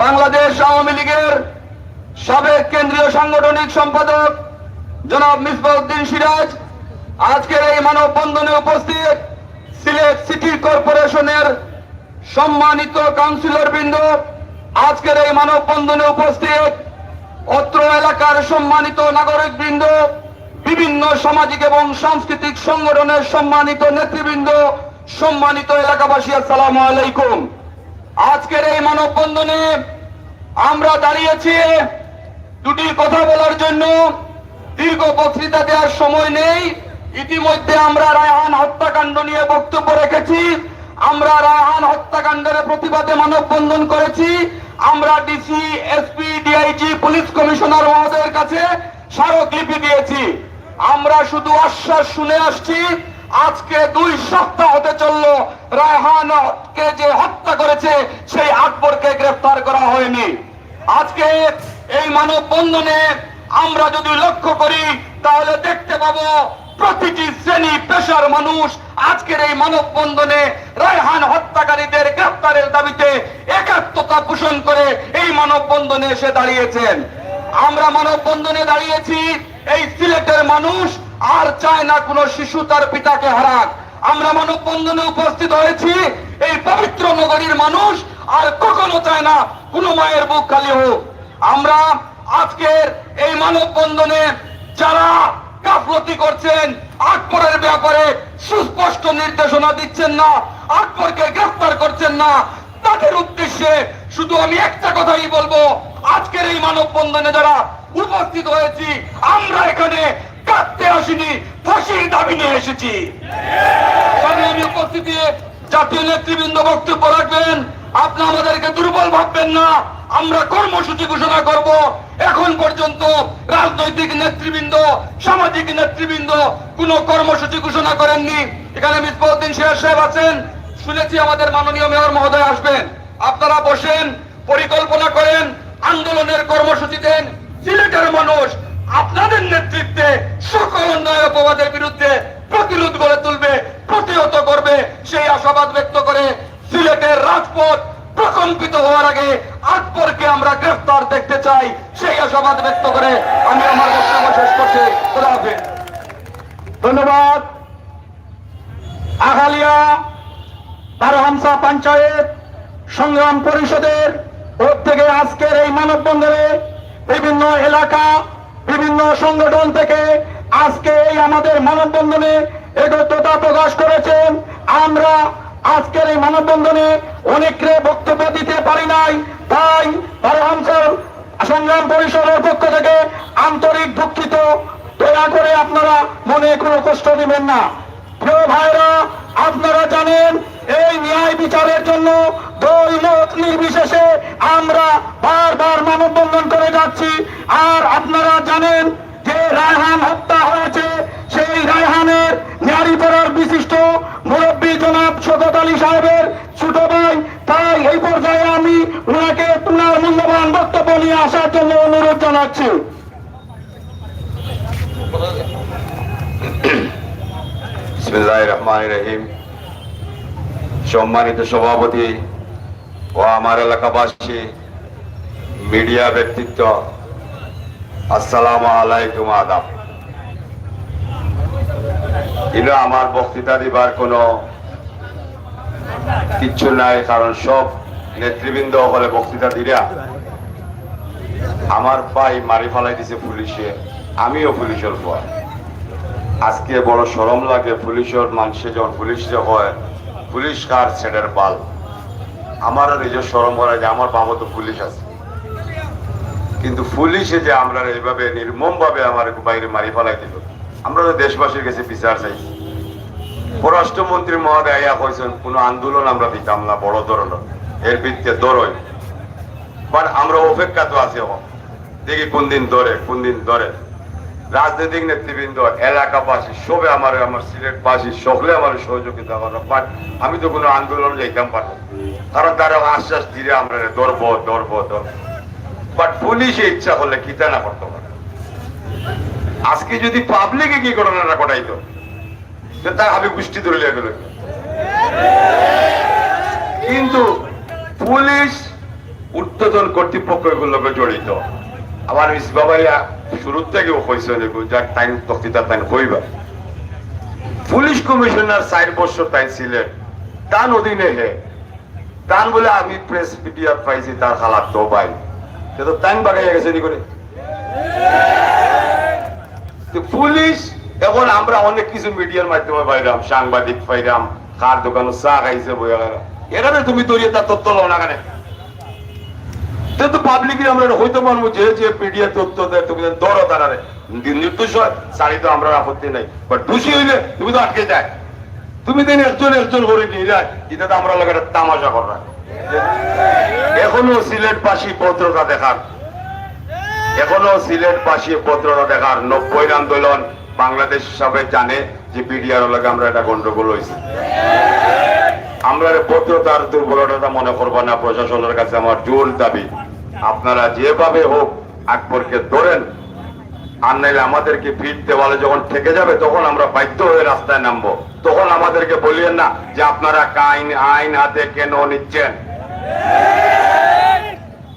বাংলাদেশ আওয়ামী লীগের সাবেক কেন্দ্রীয় সাংগঠনিক সম্পাদক জনাব মিসবাউদ্দিন সিরাজ, আজকের এই মানববন্ধনে উপস্থিত সিলেট সিটি কর্পোরেশনের সম্মানিত কাউন্সিলর বৃন্দ, আজকের এই মানববন্ধনে উপস্থিত অত্র এলাকার সম্মানিত নাগরিক বৃন্দ, বিভিন্ন সামাজিক এবং সাংস্কৃতিক সংগঠনের সম্মানিত নেতৃবৃন্দ, সম্মানিত এলাকাবাসী, আসসালামু আলাইকুম। আজকের এই মানববন্ধনে আমরা দাঁড়িয়েছি দুটি কথা বলার জন্য। দীর্ঘ বক্তৃতা দেওয়ার সময় নেই। ইতিমধ্যে আমরা রায়হান হত্যাকাণ্ড নিয়ে বক্তব্য রেখেছি। আমরা রায়হান হত্যাকাণ্ডের প্রতিবাদে মানববন্ধন করেছি। আমরা DC, SP, DIG, police commissioner মহোদয়ের কাছে স্মারকলিপি দিয়েছি। আমরা শুধু আশ্বাস শুনে আসছি। আজকে 2 সপ্তাহ হতে চললো রায়হানকে যে হত্যা করেছে সেই আকবরকে গ্রেফতার করা হয়নি। আজকে এই মানববন্ধনে আমরা যদি লক্ষ্য করি তাহলে দেখতে পাবো প্রতিটি শ্রেণী পেশার মানুষ আজকের এই মানববন্ধনে রায়হান হত্যাকারীদের গ্রেফতারের দাবিতে একাত্মতা পোষণ করে এই মানববন্ধনে এসে দাঁড়িয়েছেন। আমরা মানববন্ধনে দাঁড়িয়েছি, এই সিলেটের মানুষ আর চায় না কোনো শিশু তার পিতাকে হারাক। আমরা মানববন্ধনে উপস্থিত হয়েছি, এই পবিত্র নগরীর মানুষ আর কখনো চায় না কোনো মায়ের বুক খালি হোক। আমরা আজকের এই মানববন্ধনে যারা গাফলতি করছেন, আকবরের ব্যাপারে সুস্পষ্ট নির্দেশনা দিচ্ছেন না, আকবরকে গ্রেফতার করছেন না, তাদের উদ্দেশ্যে শুধু আমি একটা কথাই বলবো, আজকের এই মানববন্ধনে যারা উপস্থিত হয়েছি আমরা এখানে কাঁদতে আসিনি, ফাঁসির দাবি নিয়ে এসেছি। আমি উপস্থিতি জাতীয় নেতৃবৃন্দ বক্তব্য রাখবেন। আপনি আমাদেরকে দুর্বল ভাববেন না। আমরা কর্মসূচি ঘোষণা করব। এখন পর্যন্ত রাজনৈতিক নেতৃবৃন্দ, সামাজিক নেতৃবৃন্দ কোনো কর্মসূচি ঘোষণা করেননি। এখানে মিসবাউদ্দিন সিরাজ সাহেব আছেন, শুনেছি আমাদের মাননীয় মেয়র মহোদয় আসবেন। আপনারা বসেন, পরিকল্পনা করেন, আন্দোলনের কর্মসূচি দেন। সিলেটের মানুষ আপনাদের নেতৃত্বে সকল অন্যায় অপবাদের বিরুদ্ধে প্রতিরোধ গড়ে তুলবে, প্রতিহত করবে, সেই আশাবাদ ব্যক্ত করে সিলেটের রাজপথ প্রকম্পিত হওয়ার আগে আকবরকে আমরা গ্রেফতার দেখতে চাই, সেই আশাবাদ ব্যক্ত করে আমি আমার বক্তব্য শেষ করছি। খোদা হাফেজ। ধন্যবাদ। আগালিয়া 12 হামসা পঞ্চায়েত সংগ্রাম পরিষদের উদ্যোগে আজকের এই মানববন্ধনে বিভিন্ন এলাকা, বিভিন্ন সংগঠন থেকে আজকে এই আমাদের মানববন্ধনে একত্রতা প্রকাশ করেছেন। আমরা আজকের এই মানববন্ধনে অনেককে বক্তব্য দিতে পারি নাই, তাই 12 হামসা সংগ্রাম পরিষদের পক্ষ থেকে আন্তরিক দুঃখিত। দয়া করে আপনারা মনে কোনো কষ্ট দিবেন না। প্রিয় ভাইরা, আপনারা জানেন এই ন্যায় বিচারের জন্য দল মত নির্বিশেষে আমরা বারবার মানববন্ধন করে যাচ্ছি। আর আপনারা জানেন যে রায়হান হত্যা হয়েছে, সেই রায়হানের ন্যাড়িপাড়ার বিশিষ্ট মুরব্বী জনাব শওকত আলী সাহেবের ছোট ভাই। তাই এই পর্যায়ে আমি ওনাকে পুনর মূল্যবান বক্তব্য নিয়ে আসার জন্য অনুরোধ জানাচ্ছি। বিসমিল্লাহির রহমানির রহিম। সম্মানিত সভাপতি ও আমার এলাকাবাসী, মিডিয়া ব্যক্তিত্ব, আসসালামু আলাইকুম, আদাব। কিন্তু আমার বক্তৃতা দিবার কোনো কিচ্ছু নাই, কারণ সব নেতৃবৃন্দ হলে বক্তৃতা দিরা আমার ভাই মারি ফেলাই দিছে পুলিশে, আমিও পুলিশের পর। আজকে বড় শরম লাগে পুলিশের মানুষে যখন পুলিশ যে হয়, পুলিশ কার ছেলের বাল। আমারও নিজের শরম করা যে আমার বাবা তো পুলিশ আছে, কিন্তু পুলিশে যে আমরা এইভাবে নির্মম ভাবে আমার বাইরে মারি ফেলাই দিল, আমরা তো দেশবাসীর কাছে বিচার চাইছি। পররাষ্ট্রমন্ত্রী মহোদয় আইয়া কইছেন কোন আন্দোলন আমরা দিতাম না বড় ধরনের, এর ভিত্তিতে দরই, বাট আমরা অপেক্ষা তো আছি, দেখি কোন দিন ধরে। রাজনৈতিক নেতৃবৃন্দ, এলাকাবাসী সবে আমার সিলেটবাসী সকলে আমার সহযোগিতা করলো, বাট আমি তো কোনো আন্দোলন যাইতাম পারবো, কারণ তারা আশ্বাস দিলে আমরা ধরবো। বাট পুলিশে ইচ্ছা করলে কিতা না করতে পারে। আজকে যদি পাবলিকে কি ঘটনাটা ঘটাইতো, তার আমি গোষ্ঠী ধরে গেল, কিন্তু পুলিশ ঊর্ধ্বতন কর্তৃপক্ষ এগুলোকে জড়িত। আমার মিসবা ভাইয়া শুরু থেকেও কইছে যার টাইম বক্তৃতা তাই কইবা, পুলিশ কমিশনার 4 বছর তাই ছিলেন, তার অধীনে হে তান বলে আমি প্রেস মিডিয়া পাইছি তার হালাত তো ভাই, কিন্তু টাইম বাগাইয়া গেছে নি করে পুলিশ। এখন আমরা অনেক কিছু মিডিয়ার মাধ্যমে পাইলাম, সাংবাদিক পাইলাম, কার দোকানে চা খাইছে বইয়া গেলাম, এখানে তুমি দরিয়ে তার তথ্য লো না কেন? কিন্তু পাবলিক আমরা হইতে পারবো যে মিডিয়া তথ্য দেয়, তুমি ধরো তারা নির্দোষ হয় সারি তো আমরা আপত্তি নাই, বাট দোষী হইলে তুমি তো আটকে যায়, তুমি দিন একজন করে নিয়ে যায়, এটা তো আমরা লোকের তামাশা করা। এখনো সিলেটবাসী পত্রটা দেখার 90 আন্দোলন বাংলাদেশ সবাই জানে যে মিডিয়ার লগে আমরা এটা গন্ডগোল হয়েছে। আমরা পত্রতার দুর্বলতা মনে করবো না। প্রশাসনের কাছে আমার জোর দাবি, আপনারা যেভাবে হোক আকবরকে ধরেন, আর নাইলে আমাদেরকে ভিড় দেওয়ালে যখন ঠেকে যাবে তখন আমরা বাধ্য হয়ে রাস্তায় নামবো। তখন আমাদেরকে বলিয়েন না যে আপনারা আইন হাতে কেন নিচ্ছেন।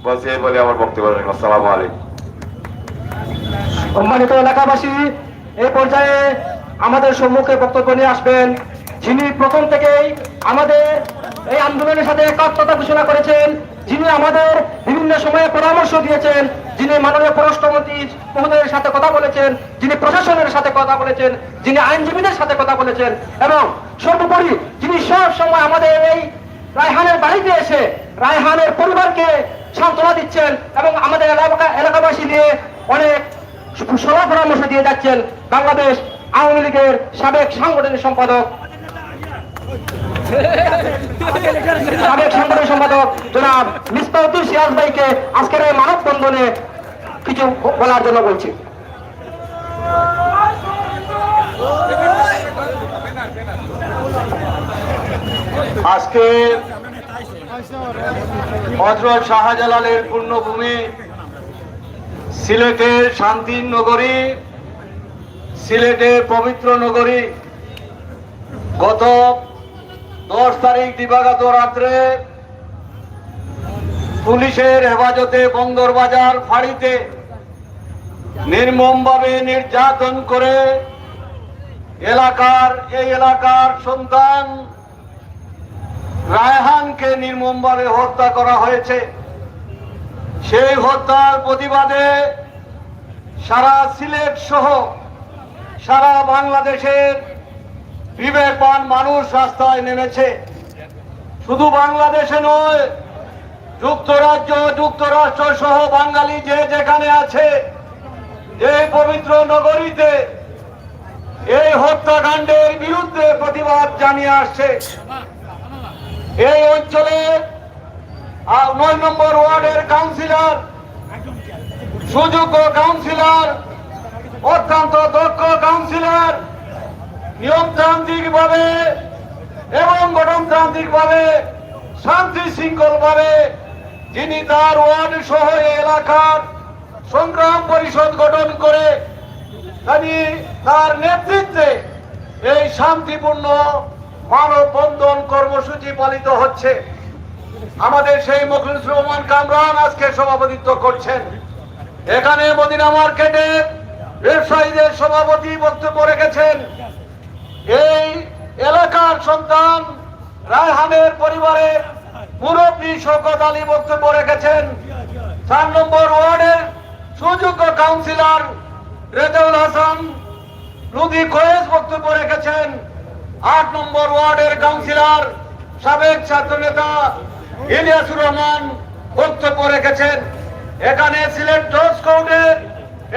বলছি এই বলে আমার বক্তব্য। আসসালামু আলাইকুম। সম্মানিত এলাকাবাসী, এই পর্যায়ে আমাদের সম্মুখে বক্তব্য নিয়ে আসবেন যিনি প্রথম থেকেই আমাদের এই আন্দোলনের সাথে একাত্মতা ঘোষণা করেছেন, যিনি আমাদের বিভিন্ন সময়ে পরামর্শ দিয়েছেন, যিনি মাননীয় পররাষ্ট্রমন্ত্রী মহোদয়ের সাথে কথা বলেছেন, যিনি প্রশাসনের সাথে কথা বলেছেন, যিনি আইনজীবীদের সাথে কথা বলেছেন, এবং সর্বোপরি যিনি সব সময় আমাদের এই রায়হানের বাড়িতে এসে রায়হানের পরিবারকে সান্ত্বনা দিচ্ছেন এবং আমাদের এলাকাবাসী নিয়ে অনেক সভা পরামর্শ দিয়ে যাচ্ছেন বাংলাদেশ আওয়ামী লীগের সাবেক সাংগঠনিক সম্পাদক জনাব মিসবাউদ্দিন সিরাজ ভাইকে আজকের এই মানববন্ধনে কিছু বলার জন্য বলছি। আজকে হযরত শাহজালালের পুণ্যভূমি সিলেটের শান্তির নগরী, সিলেটের পবিত্র নগরী, গত 10 তারিখ দিবাগত রাত্রে পুলিশের হেফাজতে বন্দরবাজার ফাঁড়িতে নির্মমভাবে নির্যাতন করে এই এলাকার সন্তান রায়হানকে নির্মমভাবে হত্যা করা হয়েছে। সেই হত্যার প্রতিবাদে সারা সিলেট সহ সারা বাংলাদেশের বিবেকবান মানুষ রাস্তায় নেমেছে। শুধু বাংলাদেশে নয়, যুক্তরাষ্ট্র সহ বাঙালি যে যেখানে আছে, এই পবিত্র নগরীতে এই হত্যাকাণ্ডের বিরুদ্ধে প্রতিবাদ জানিয়ে আসছে। এই অঞ্চলের 9 নম্বর ওয়ার্ডের কাউন্সিলর, সুযোগ্য কাউন্সিলর, অত্যন্ত দক্ষ কাউন্সিলর, নিয়মতান্ত্রিক ভাবে এবং গণতান্ত্রিক ভাবে শান্তি শৃঙ্খল ভাবে যিনি তার ওয়ার্ড সহ এই এলাকার সংগ্রাম পরিষদ গঠন করে তিনি তার নেতৃত্বে এই শান্তিপূর্ণ মানববন্ধন কর্মসূচি পালিত হচ্ছে। আমাদের সেই মুখলিসুর রহমান কামরান আজকে সভাপতিত্ব করছেন। এখানে মদিনা মার্কেটের ব্যবসায়ীদের সভাপতি বক্তব্য রেখেছেন। এই এলাকার সন্তান রায়হানের পরিবারের মুরব্বী শওকত আলী বক্তব্য রেখেছেন। 4 নম্বর ওয়ার্ডের সুযোগ্য কাউন্সিলর রেজাউল হাসান লুধি খয়েজ বক্তব্য রেখেছেন। 8 নম্বর ওয়ার্ডের কাউন্সিলর সাবেক ছাত্র নেতা ইলিয়াসুর রহমান বক্তব্য রেখেছেন। এখানে সিলেট জজ কোর্টের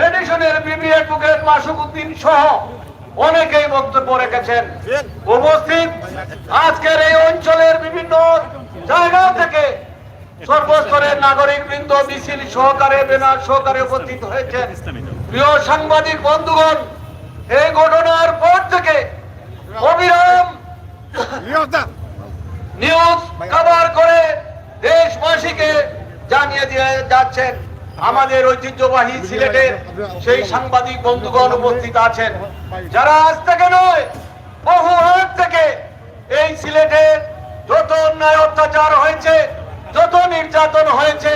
এডিশনের বিবি অ্যাডভোকেট মাসুক উদ্দিন সহ অনেকেই বক্তব্য রেখেছেন। উপস্থিত আজকের এই অঞ্চলের বিভিন্ন জায়গা থেকে সর্বস্তরের নাগরিক বৃন্দ মিছিল সহকারে ব্যানার সহকারে উপস্থিত হয়েছেন। প্রিয় সাংবাদিক বন্ধুগণ, এই ঘটনার পর থেকে অবিরাম নিউজ কভার করে দেশবাসীকে জানিয়ে দিয়ে যাচ্ছেন। আমাদের ঐতিহ্যবাহী সিলেটের সেই সাংবাদিক বন্ধুগণ উপস্থিত আছেন, যারা আজ থেকে নয় বহু আগ থেকে এই সিলেটে যত অন্যায় অত্যাচার হয়েছে, যত নির্যাতন হয়েছে,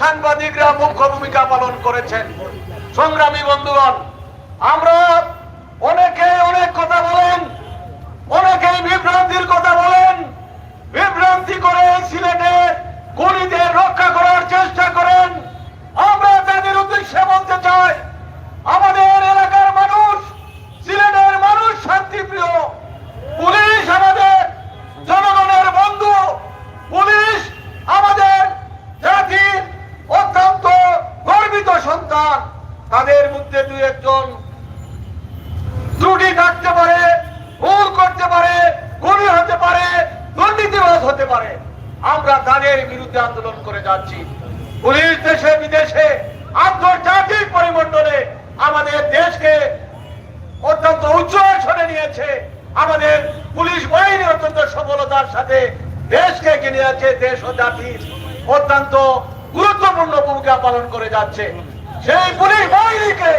সাংবাদিকরা মুখ্য ভূমিকা পালন করেছেন। সংগ্রামী বন্ধুগণ, আমরা অনেকে অনেক কথা বলেন, অনেকেই বিভ্রান্তির কথা বলেন, বিভ্রান্তি করে সিলেটে খুনিদের রক্ষা করার চেষ্টা করেন। আমরা তাদের উদ্দেশ্যে বলতে চাই, আমাদের এলাকার মানুষ, সিলেটের মানুষ শান্তিপ্রিয়। পুলিশ আমাদের জনগণের বন্ধু, পুলিশ আমাদের জাতির অত্যন্ত গর্বিত সন্তান। তাদের মধ্যে 2-1 ত্রুটি থাকতে পারে, ভুল করতে পারে, খুনি হতে পারে, দুর্নীতিবাজ হতে পারে। আমরা তাদের বিরুদ্ধে আন্দোলন করে যাচ্ছি। পুলিশ দেশে বিদেশে আন্তর্জাতিক পরিমণ্ডলে আমাদের দেশকে অত্যন্ত উচ্চ আসনে নিয়েছে। আমাদের পুলিশ বাহিনী অত্যন্ত সফলতার সাথে দেশকে এগিয়ে নিয়ে যাচ্ছে। দেশ ও জাতির অত্যন্ত গুরুত্বপূর্ণ ভূমিকা পালন করে যাচ্ছে। সেই পুলিশ বাহিনীকে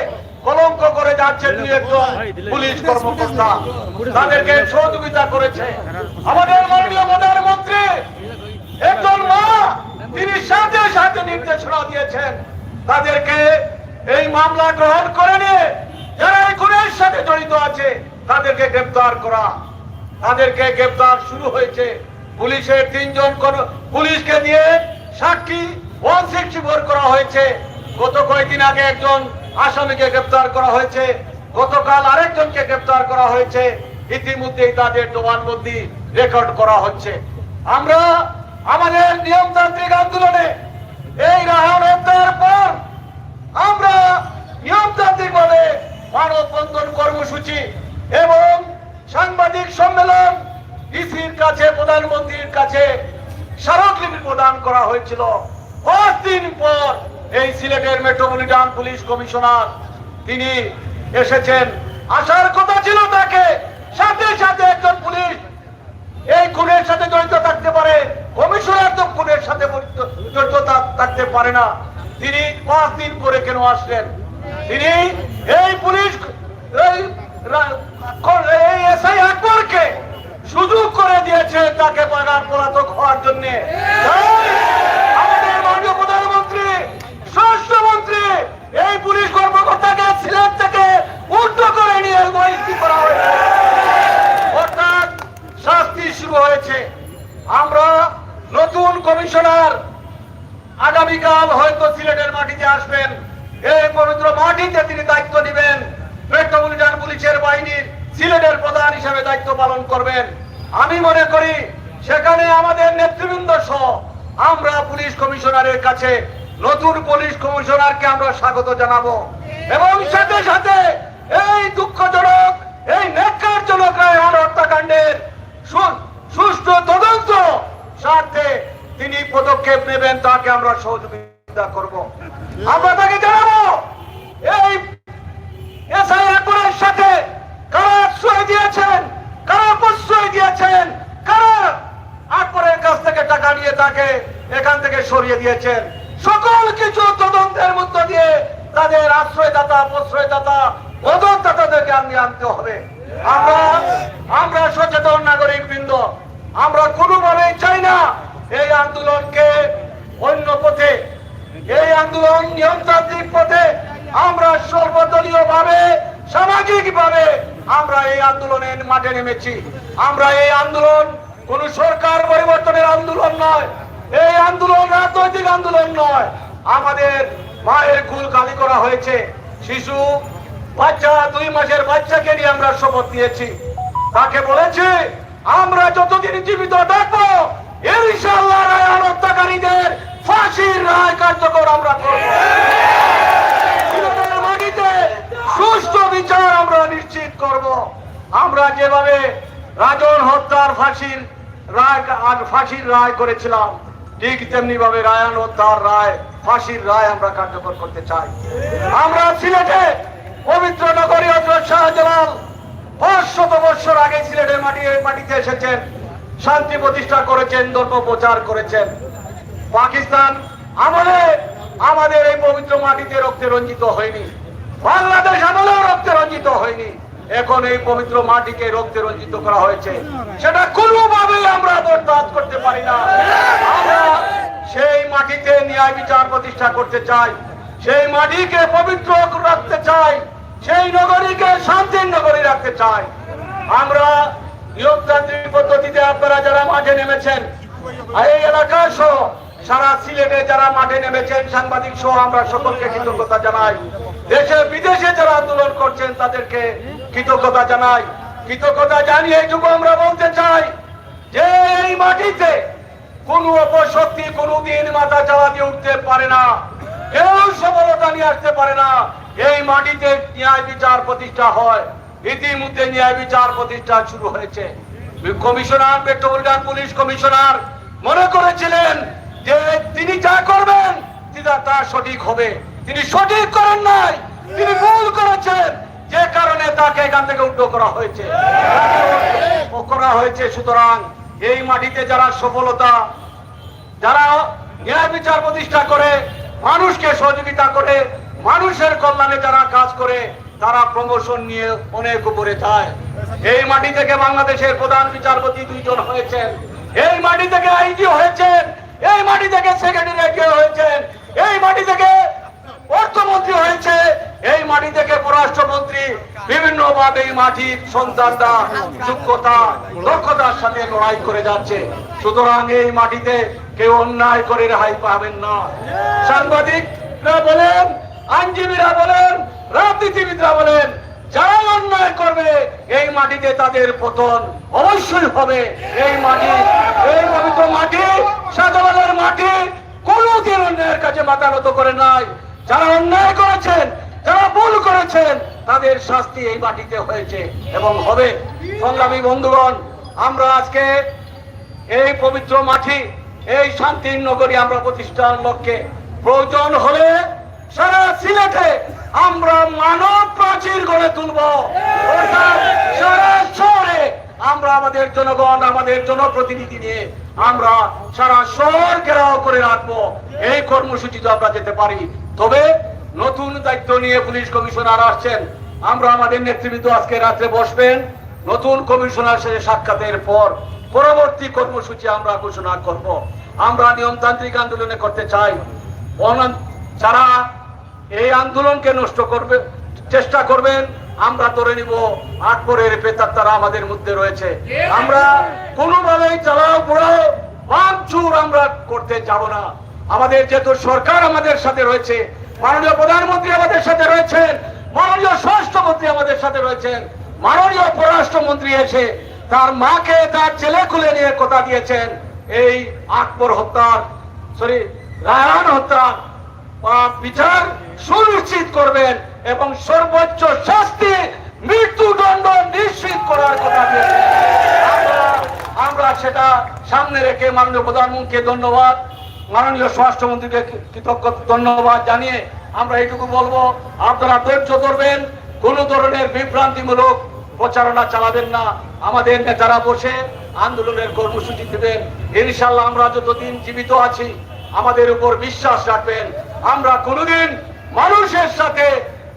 কলঙ্ক করে যাচ্ছে 2-1 পুলিশ কর্মকর্তা, তাদেরকে সহযোগিতা করেছে। আমাদের মাননীয় প্রধানমন্ত্রী একজন মা, তিনি সাথে সাথে নির্দেশনা দিয়েছেন তাদেরকে এই মামলা গ্রহণ করে নিয়ে যারা এই খুনের সাথে জড়িত আছে তাদেরকে গ্রেফতার করা। তাদেরকে গ্রেফতার শুরু হয়েছে। পুলিশের 3 জন পুলিশকে দিয়ে সাক্ষী 164 করা হয়েছে। গত কয়েকদিন আগে একজন আসামিকে গ্রেফতার করা হয়েছে, গতকাল আরেকজনকে গ্রেফতার করা হয়েছে। ইতিমধ্যেই তাদের জবানবন্দি রেকর্ড করা হচ্ছে। আমরা আমাদের নিয়মতান্ত্রিক আন্দোলনে এই রায়হান হত্যার পর আমরা নিয়মতান্ত্রিক ভাবে মানববন্ধন কর্মসূচি এবং সাংবাদিক সম্মেলন ডিসির কাছে, প্রধানমন্ত্রীর কাছে স্মারকলিপি প্রদান করা হয়েছিল। 5 দিন পর এই সিলেটের মেট্রোপলিটন পুলিশ কমিশনার তিনি এসেছেন। আসার কথা ছিল তাকে, সাথে সাথে একজন পুলিশ এই খুনের সাথে জড়িত থাকতে পারে, কমিশনার তো খুনের সাথে জড়িত থাকতে পারে না। তিনি 5 দিন পরে কেন আসলেন? তিনি এই পুলিশ এই এসআই আকবরকে সুযোগ করে দিয়েছে তাকে বাগান পলাতক হওয়ার জন্য। আমাদের মাননীয় প্রধানমন্ত্রী, স্বরাষ্ট্রমন্ত্রী এই পুলিশ কর্মকর্তাকে সিলেট থেকে উদ্ধ করে নিয়ে বহিষ্কৃত করা হয়েছে, অর্থাৎ শাস্তি শুরু হয়েছে। আমরা নতুন কমিশনার আগামীকাল হয়তো সিলেটের মাটিতে আসবেন। এই পবিত্র মাটিতে তিনি দায়িত্ব নেবেন, মেট্রোপলিটন পুলিশের বাহিনীর সিলেটের প্রধান হিসেবে দায়িত্ব পালন করবেন। আমি মনে করি সেখানে আমাদের নেতৃবৃন্দ সহ আমরা পুলিশ কমিশনারের কাছে নতুন পুলিশ কমিশনারকে আমরা স্বাগত জানাবো এবং সাথে সাথে এই দুঃখজনক, এই ন্যাক্কারজনক রায়হান হত্যাকাণ্ডের সুষ্ঠু তদন্ত স্বার্থে তিনি পদক্ষেপ নেবেন, তাকে আমরা সহযোগিতা করব। আমরা তাকে জানাবো এই এসআই আকবরের সাথে কারা আশ্রয় দিয়েছেন, কারা প্রশ্রয় দিয়েছেন, কারা আকবরের কাছ থেকে টাকা নিয়ে তাকে এখান থেকে সরিয়ে দিয়েছেন। সকল কিছু তদন্তের মধ্য দিয়ে তাদের আশ্রয়দাতা, প্রশ্রয়দাতা, মদতদাতাদেরকে আনতে হবে। আমরা সচেতন নাগরিক বৃন্দ, আমরা কোনোভাবেই চাই না এই আন্দোলনকে অন্য পথে, এই আন্দোলন নিয়মতান্ত্রিক পথে। আমরা সর্বদলীয় ভাবে, সামাজিক ভাবে আমরা এই আন্দোলনের মাঠে নেমেছি। আমরা এই আন্দোলন কোন সরকার পরিবর্তনের আন্দোলন নয়, এই আন্দোলন রাজনৈতিক আন্দোলন নয়। আমাদের মায়ের কুল খালি করা হয়েছে, শিশু বাচ্চা, 2 মাসের বাচ্চাকে নিয়ে আমরা শপথ নিয়েছি। তাকে বলেছি আমরা যতদিন জীবিত থাকবো ইনশাআল্লাহ রায়হান হত্যাকারীদের ফাঁসির রায় কার্যকর আমরা করব। সিলেটের মাটিতে সুষ্ঠু বিচার আমরা নিশ্চিত করব। আমরা যেভাবে রাজন হত্যার ফাঁসির রায় করেছিলাম, ঠিক তেমনি ভাবে রায়হান হত্যার রায়, ফাঁসির রায় আমরা কার্যকর করতে চাই। আমরা সিলেটে পবিত্র নগরী হযরত শাহজালাল 500 বছর আগে সিলেটের মাটিতে এসেছেন, শান্তি প্রতিষ্ঠা করেছেন, ধর্ম প্রচার করেছেন। পাকিস্তান আমলে আমাদের এই পবিত্র মাটিতে রক্তে রঞ্জিত হয়নি, বাংলাদেশ আমলেও রক্তে রঞ্জিত হয়নি। এখন এই পবিত্র মাটিকে রক্তে রঞ্জিত করা হয়েছে, সেটা কোনোভাবেই আমরা বরদাস্ত করতে পারি না। আমরা সেই মাটিতে ন্যায় বিচার প্রতিষ্ঠা করতে চাই, সেই মাটিকে পবিত্র রাখতে চাই, সেই নগরীকে শান্তির নগরী রাখতে চাই। আমরা নিয়মতান্ত্রিক পদ্ধতিতে আপনারা যারা মাঠে নেমেছেন, এই এলাকা সহ সারা সিলেটে যারা মাঠে নেমেছেন, সাংবাদিক সহ আমরা সকলকে কৃতজ্ঞতা জানাই। দেশে বিদেশে যারা আন্দোলন করছেন তাদেরকে কৃতজ্ঞতা জানাই। কৃতজ্ঞতা জানিয়ে এইটুকু আমরা বলতে চাই যে এই মাটিতে কোন অপশক্তি কোনদিন মাথা চালা দিয়ে উঠতে পারে না, কেউ সফলতা নিয়ে আসতে পারে না। এই মাটিতে ন্যায় বিচার প্রতিষ্ঠা হয়, ইতিমধ্যে ন্যায় বিচার প্রতিষ্ঠা শুরু হয়েছে। কমিশনার, মেট্রোপলিটন পুলিশ কমিশনার মনে করেছিলেন যে তিনি যা করবেন তা সঠিক হবে, তিনি সঠিক করেন নাই, তিনি ভুল করেছেন, যে কারণে তাকে এখান থেকে উদ্যোগ করা হয়েছে। সুতরাং এই মাটিতে যারা সফলতা, যারা ন্যায় বিচার প্রতিষ্ঠা করে, মানুষকে সহযোগিতা করে, মানুষের কল্যাণে যারা কাজ করে, তারা প্রমোশন নিয়ে অনেক উপরে যায়। এই মাটি থেকে বাংলাদেশের প্রধান বিচারপতি 2 জন হয়েছেন, এই মাটি থেকে আইজি হয়েছেন, এই মাটি থেকে সেক্রেটারি হয়েছেন, এই মাটি থেকে অর্থমন্ত্রী হয়েছে, এই মাটি থেকে পররাষ্ট্রমন্ত্রী। বিভিন্ন ভাবে এই মাটির সন্তানরা যোগ্যতা, দক্ষতার সাথে লড়াই করে যাচ্ছে। সুতরাং এই মাটিতে কেউ অন্যায় করে রেহাই পাবেন না। সাংবাদিকরা বলেন, আইনজীবীরা বলেন, রাজনীতিবিদরা বলেন, যারা অন্যায় করবে এই মাটিতে তাদের পতন অবশ্যই হবে। এই মাটি, এই পবিত্র মাটি, শাহজালালের মাটি কোনদিন অন্যায়ের কাছে মাথা নত করে নাই। যারা অন্যায় করেছেন, যারা ভুল করেছেন, তাদের শাস্তি এই মাটিতে হয়েছে এবং হবে। সংগ্রামী বন্ধুগণ, আমরা আজকে এই পবিত্র মাটি, এই শান্তির নগরী আমরা প্রতিষ্ঠার লক্ষ্যে প্রয়োজন হলে সারা সিলেটে আমরা মানব প্রাচীর গড়ে তুলব। অর্থাৎ সারা শহরে আমরা আমাদের জনগণ, আমাদের জনপ্রতিনিধি নিয়ে আমরা সারা শহর ঘেরাও করে রাখবো। এই কর্মসূচিতে আমরা যেতে পারি। তবে নতুন দায়িত্ব নিয়ে পুলিশ কমিশনার আসছেন, আমরা আমাদের নেতৃবৃন্দ আজকে রাত্রে বসবেন, নতুন কমিশনার সাথে সাক্ষাতের পর পরবর্তী কর্মসূচি আমরা ঘোষণা করব। আমরা নিয়মতান্ত্রিক আন্দোলনে করতে চাই। যারা এই আন্দোলনকে নষ্ট করবে, চেষ্টা করবেন, আমরা ধরে নিব আকবরের প্রেতাত্মারা আমাদের মধ্যে রয়েছে। আমরা কোনোভাবেই চালাও পোড়াও ভাঙচুর আমরা করতে যাব না। আমাদের যেহেতু সরকার আমাদের সাথে রয়েছে, মাননীয় প্রধানমন্ত্রী আমাদের সাথে রয়েছেন, মাননীয় স্বরাষ্ট্রমন্ত্রী আমাদের সাথে রয়েছেন, মাননীয় পররাষ্ট্রমন্ত্রী এসে তার মাকে, তার ছেলে খুলে নিয়ে কথা দিয়েছেন এই আকবর হত্যার, রায়হান হত্যার বিচার সুনিশ্চিত করবেন এবং সর্বোচ্চ শাস্তি, মৃত্যুদণ্ড নিশ্চিত করার কথা দিয়েছেন। আমরা সেটা সামনে রেখে মাননীয় প্রধানমন্ত্রীকে ধন্যবাদ, মাননীয় স্বরাষ্ট্রমন্ত্রীকে কৃতজ্ঞ ধন্যবাদ জানিয়ে আমরা এইটুকু বলবো, আপনারা ধৈর্য ধরবেন, কোন ধরনের বিভ্রান্তিমূলক প্রচারণা চালাবেন না। আমাদের নেতারা বসে আন্দোলনের কর্মসূচি দেবেন। ইনশাআল্লাহ আমরা যতদিন জীবিত আছি আমাদের উপর বিশ্বাস রাখবেন, আমরা কোনোদিন মানুষের সাথে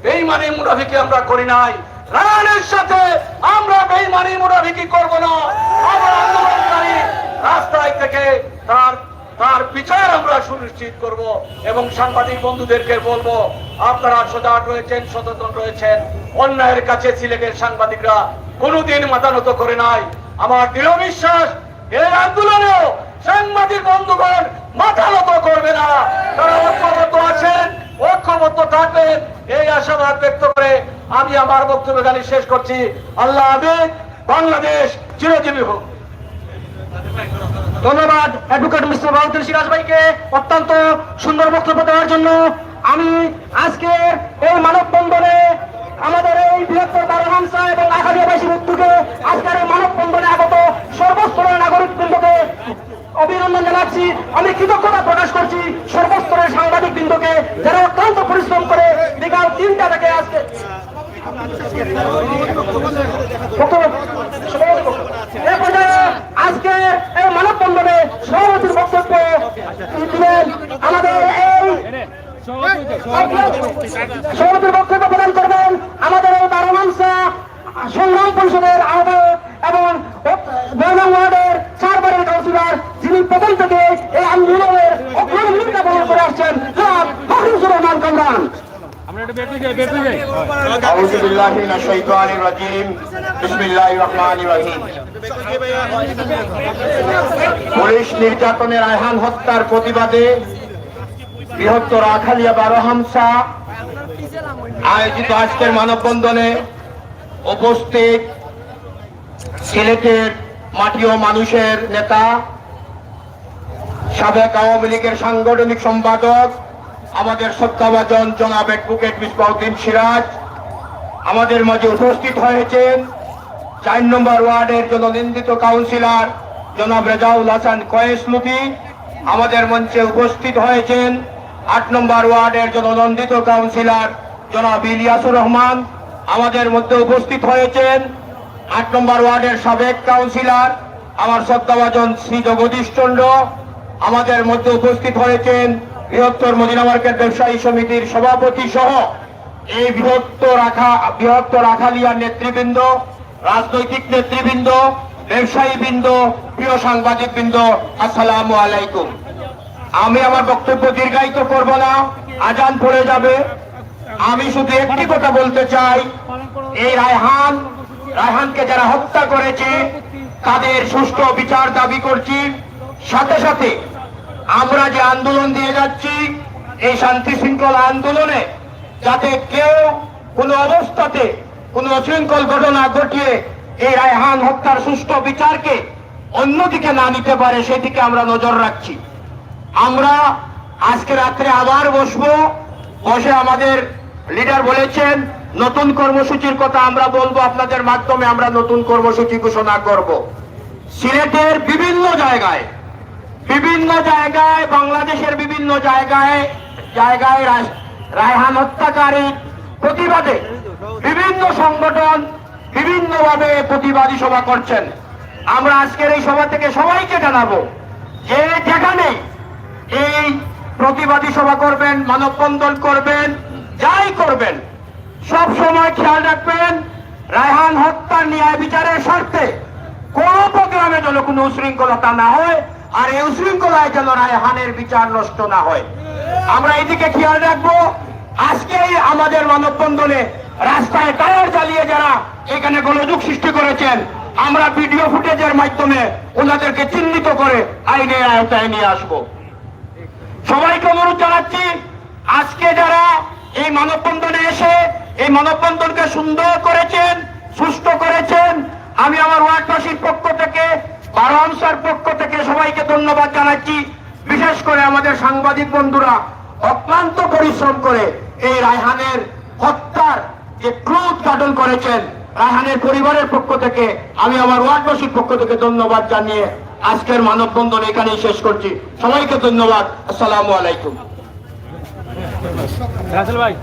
বেঈমানি মুনাফিকি আমরা করি নাই, রায়ানের সাথে আমরা বেঈমানি মুনাফিকি করব না। আমরা আন্দোলনকারী রাস্তায় থেকে তার বিচার আমরা সুনিশ্চিত করব এবং সাংবাদিক বন্ধুদেরকে বলবো আপনারা সজাগ রয়েছেন, সচেতন রয়েছেন। অন্যায়ের কাছে সিলেটের সাংবাদিকরা কোনোদিন মাথা নত করে নাই। আমার দৃঢ় বিশ্বাস এই আন্দোলনেও সাংবাদিক বন্ধুগণ মাথা নত করবে না, তারা ঐক্যবদ্ধ আছেন, ঐক্যবদ্ধ থাকবেন, এই আশাবাদ ব্যক্ত করে আমি আমার বক্তব্য এখানে শেষ করছি। আল্লাহ হাফেজ, বাংলাদেশ চিরজীবী হোক। ধন্যবাদ অ্যাডভোকেট মিস্টার বাহাদুর সিরাজ ভাইকে অত্যন্ত সুন্দর বক্তব্য দেওয়ার জন্য। আমি আজকে এই মানববন্ধনে আমাদের এই বৃহত্তর বারোহামসা এবং আখালিয়াবাসীর উদ্যোগে আজকের এই মানববন্ধনে আগত সর্বস্তরের নাগরিকবৃন্দকে অভিনন্দন জানাচ্ছি। আমি কৃতজ্ঞতা প্রকাশ করছি সর্বস্তরের সাংবাদিক বৃন্দকে, যারা অত্যন্ত পরিশ্রম করে বিকাল 3টা থেকে আজকে আজকে এই মানববন্ধনে সভাপতির বক্তব্য দিলেন আমাদের এই সভাপতির বক্তব্য প্রদান করবেন আমাদের এই বারোমাংসা সংগ্রাম পরিষদের আহ্বায়ক এবং ওয়ার্ডের 4 বারের কাউন্সিলর, যিনি প্রথম থেকে এই আন্দোলনের অগ্রণী ভূমিকা পালন করে আসছেন, জনাব ফখরুজ্জুর রহমান কামরান। আউযু বিল্লাহি মিনাশ শাইতানির রাজীম। বিসমিল্লাহির রহমানির রহিম। পুলিশ নির্যাতনের রায়হান হত্যার প্রতিবাদে বৃহত্তর আখালিয়া বারোহামসা আয়োজিত আজকের মানববন্ধনে উপস্থিত সিলেটের মাটি ও মানুষের নেতা, সাবেক আওয়ামী লীগের সাংগঠনিক সম্পাদক আমাদের শ্রদ্ধাভাজন জনাব অ্যাডভোকেট মিসবাউদ্দিন সিরাজ, আমাদের মাঝে উপস্থিত হয়েছেন 4 নম্বর ওয়ার্ডের জননিন্দিত কাউন্সিলর জনাব রেজাউল হাসান কয়েসমুখী, আমাদের মঞ্চে উপস্থিত হয়েছেন 8 নম্বর ওয়ার্ডের জননন্দিত কাউন্সিলর জনাব ইলিয়াসুর রহমান, আমাদের মধ্যে উপস্থিত হয়েছেন 8 নম্বর ওয়ার্ডের সাবেক কাউন্সিলর আমার শ্রদ্ধাভাজন শ্রী জগদীশ চন্দ্র, আমাদের মধ্যে উপস্থিত হয়েছেন বৃহত্তর মদিনা মার্কেট ব্যবসায়ী সমিতির সভাপতি সহ এই বৃহত্তর আখালিয়ার নেতৃবৃন্দ, রাজনৈতিক নেতৃবৃন্দ, ব্যবসায়ীবৃন্দ, প্রিয় সাংবাদিকবৃন্দ, আসসালামু আলাইকুম। আমি আমার বক্তব্য দীর্ঘায়িত করব না, আজান পড়ে যাবে। আমি শুধু একটি কথা বলতে চাই, এই রায়হানকে যারা হত্যা করেছে তাদের সুষ্ঠু বিচার দাবি করছি। সাথে সাথে আমরা যে আন্দোলন দিয়ে যাচ্ছি, এই শান্তি শৃঙ্খলা আন্দোলনে যাতে কেউ কোনো অবস্থাতে কোনো অশৃঙ্খল ঘটনা ঘটিয়ে এই রায়হান হত্যার সুষ্ঠু বিচারকে অন্যদিকে না নিতে পারে, সেদিকে আমরা নজর রাখছি। আমরা আজকে রাত্রে আবার বসে আমাদের লিডার বলেছেন নতুন কর্মসূচির কথা আমরা বলবো, আপনাদের মাধ্যমে আমরা নতুন কর্মসূচি ঘোষণা করব। সিলেটের বিভিন্ন জায়গায় বাংলাদেশের বিভিন্ন জায়গায় রায়হান হত্যাকারী প্রতিবাদে বিভিন্ন সংগঠন বিভিন্নভাবে প্রতিবাদী সভা করছেন। আমরা আজকের এই সভা থেকে সবাইকে জানাবো যে যেখানে এই প্রতিবাদী সভা করবেন, মানববন্ধন করবেন, যাই করবেন, সব সময় খেয়াল রাখবেন রায়হান হত্যার ন্যায় বিচারের স্বার্থে কোন প্রোগ্রামে যেন কোনো উশৃঙ্খলতা না হয়, আর এই উশৃঙ্খলায় যেন রায়হানের বিচার নষ্ট না হয়। আমরা এদিকে খেয়াল রাখবো। আজকে আমাদের মানববন্ধনে রাস্তায় টায়ার জ্বালিয়ে যারা এখানে গোলযোগ সৃষ্টি করেছেন, আমরা ভিডিও ফুটেজের মাধ্যমে ওনাদেরকে চিহ্নিত করে আইনের আওতায় নিয়ে আসবো। সবাইকে অনুরোধ জানাচ্ছি, আজকে যারা এই মানববন্ধনে এসে এই মানববন্ধনকে সুন্দর করেছেন, সুষ্ঠু করেছেন, আমি আমার ওয়ার্ডবাসীর পক্ষ থেকে, বারোহামসার পক্ষ থেকে সবাইকে ধন্যবাদ জানাচ্ছি। বিশেষ করে আমাদের সাংবাদিক বন্ধুরা অক্লান্ত পরিশ্রম করে এই রায়হানের হত্যার যে ক্রোধ ঘটন করেছেন, রায়হানের পরিবারের পক্ষ থেকে আমি আমার ওয়ার্ডবাসীর পক্ষ থেকে ধন্যবাদ জানিয়ে আজকের মানববন্ধন এখানেই শেষ করছি। সবাইকে ধন্যবাদ। আসসালামু আলাইকুম। ভাই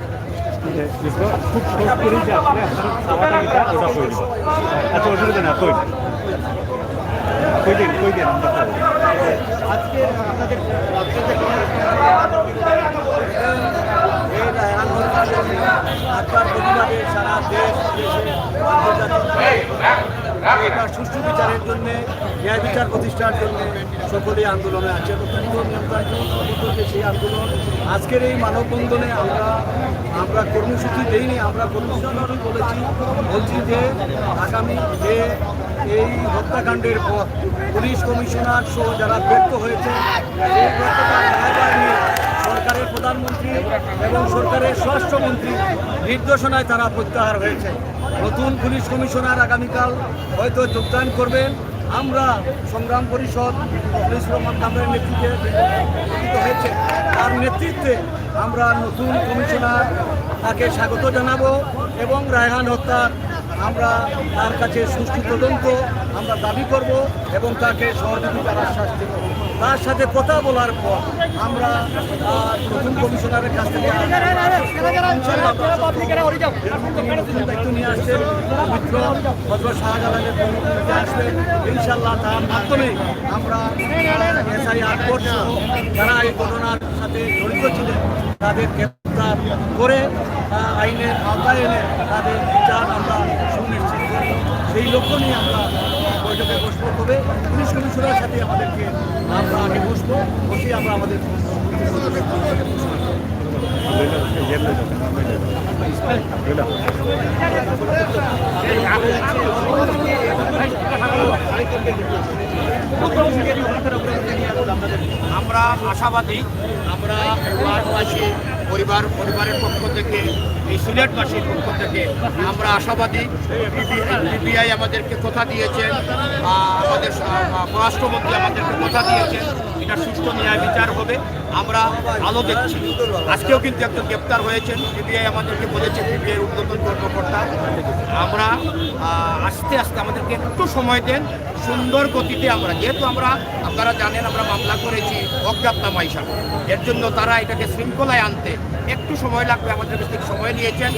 আজকে আপনাদের এই রায়হান হত্যার প্রতিবাদে সারা দেশ এটা সুষ্ঠু বিচারের জন্য ন্যায় বিচার প্রতিষ্ঠার জন্য সকলেই আন্দোলনে আছে সেই আন্দোলন আজকের এই মানববন্ধনে আমরা কর্মসূচি দেইনি, আমরা কর্মসূচি বলছি যে আগামী যে এই হত্যাকাণ্ডের পর পুলিশ কমিশনার সহ যারা ব্যর্থ হয়েছে সেই ব্যর্থতার দায়ভার নিয়ে সরকারের প্রধানমন্ত্রী এবং সরকারের স্বরাষ্ট্রমন্ত্রী নির্দেশনায় তারা প্রত্যাহার হয়েছে। নতুন পুলিশ কমিশনার আগামীকাল হয়তো যোগদান করবেন। আমরা সংগ্রাম পরিষদ পুলিশ রহমান কামরের নেতৃত্বে গঠিত হয়েছে, তার নেতৃত্বে আমরা নতুন কমিশনার তাকে স্বাগত জানাবো এবং রায়হান হত্যার আমরা তার কাছে সুষ্ঠু তদন্ত আমরা দাবি করব এবং তাকে সহযোগিতার আশ্বাস দেব। তার সাথে কথা বলার পর আমরা নতুন কমিশনারের কাছ থেকে দায়িত্ব নিয়ে আসছেন মিত্র হযরত শাহজালালের কমিটিতে আসবেন ইনশাল্লাহ। তার মাধ্যমে আমরা এসআই আকবর সহ যারা এই ঘটনার সাথে জড়িত ছিলেন তাদের গ্রেপ্তার করে আইনের আওতায় এনে তাদের বিচার আমরা সুনিশ্চিত করি। সেই লক্ষ্য নিয়ে আমরা বৈঠকে বসবো। তবে পুলিশ কমিশনারের সাথে আমাদেরকে আমরা আগে বসবো, বসে আমরা আমাদের আমরা আশাবাদী, আমরা ওয়ার্ডবাসী পরিবারের পক্ষ থেকে এই সিলেটবাসীর পক্ষ থেকে আমরা আশাবাদী। পিবিআই আমাদেরকে কথা দিয়েছেন, আমাদের স্বরাষ্ট্রমন্ত্রী আমাদেরকে কথা দিয়েছেন এটা সুষ্ঠু ন্যায় বিচার হবে। আমরা আলো দেখছি। আজকেও কিন্তু একজন গ্রেপ্তার হয়েছেন, পিবিআই আমাদেরকে বলেছে, পিবিআই ঊর্ধ্বতন কর্মকর্তা। আমরা আস্তে আস্তে আমাদেরকে একটু সময় দেন, সুন্দর গতিতে আমরা যেহেতু আপনারা জানেন আমরা মামলা করেছি অজ্ঞাতনামা হিসাবে, এর জন্য তারা এটাকে শৃঙ্খলায় আনতে একটু সময় লাগবে, আমাদের কাছ থেকে সময় নিয়েছেন।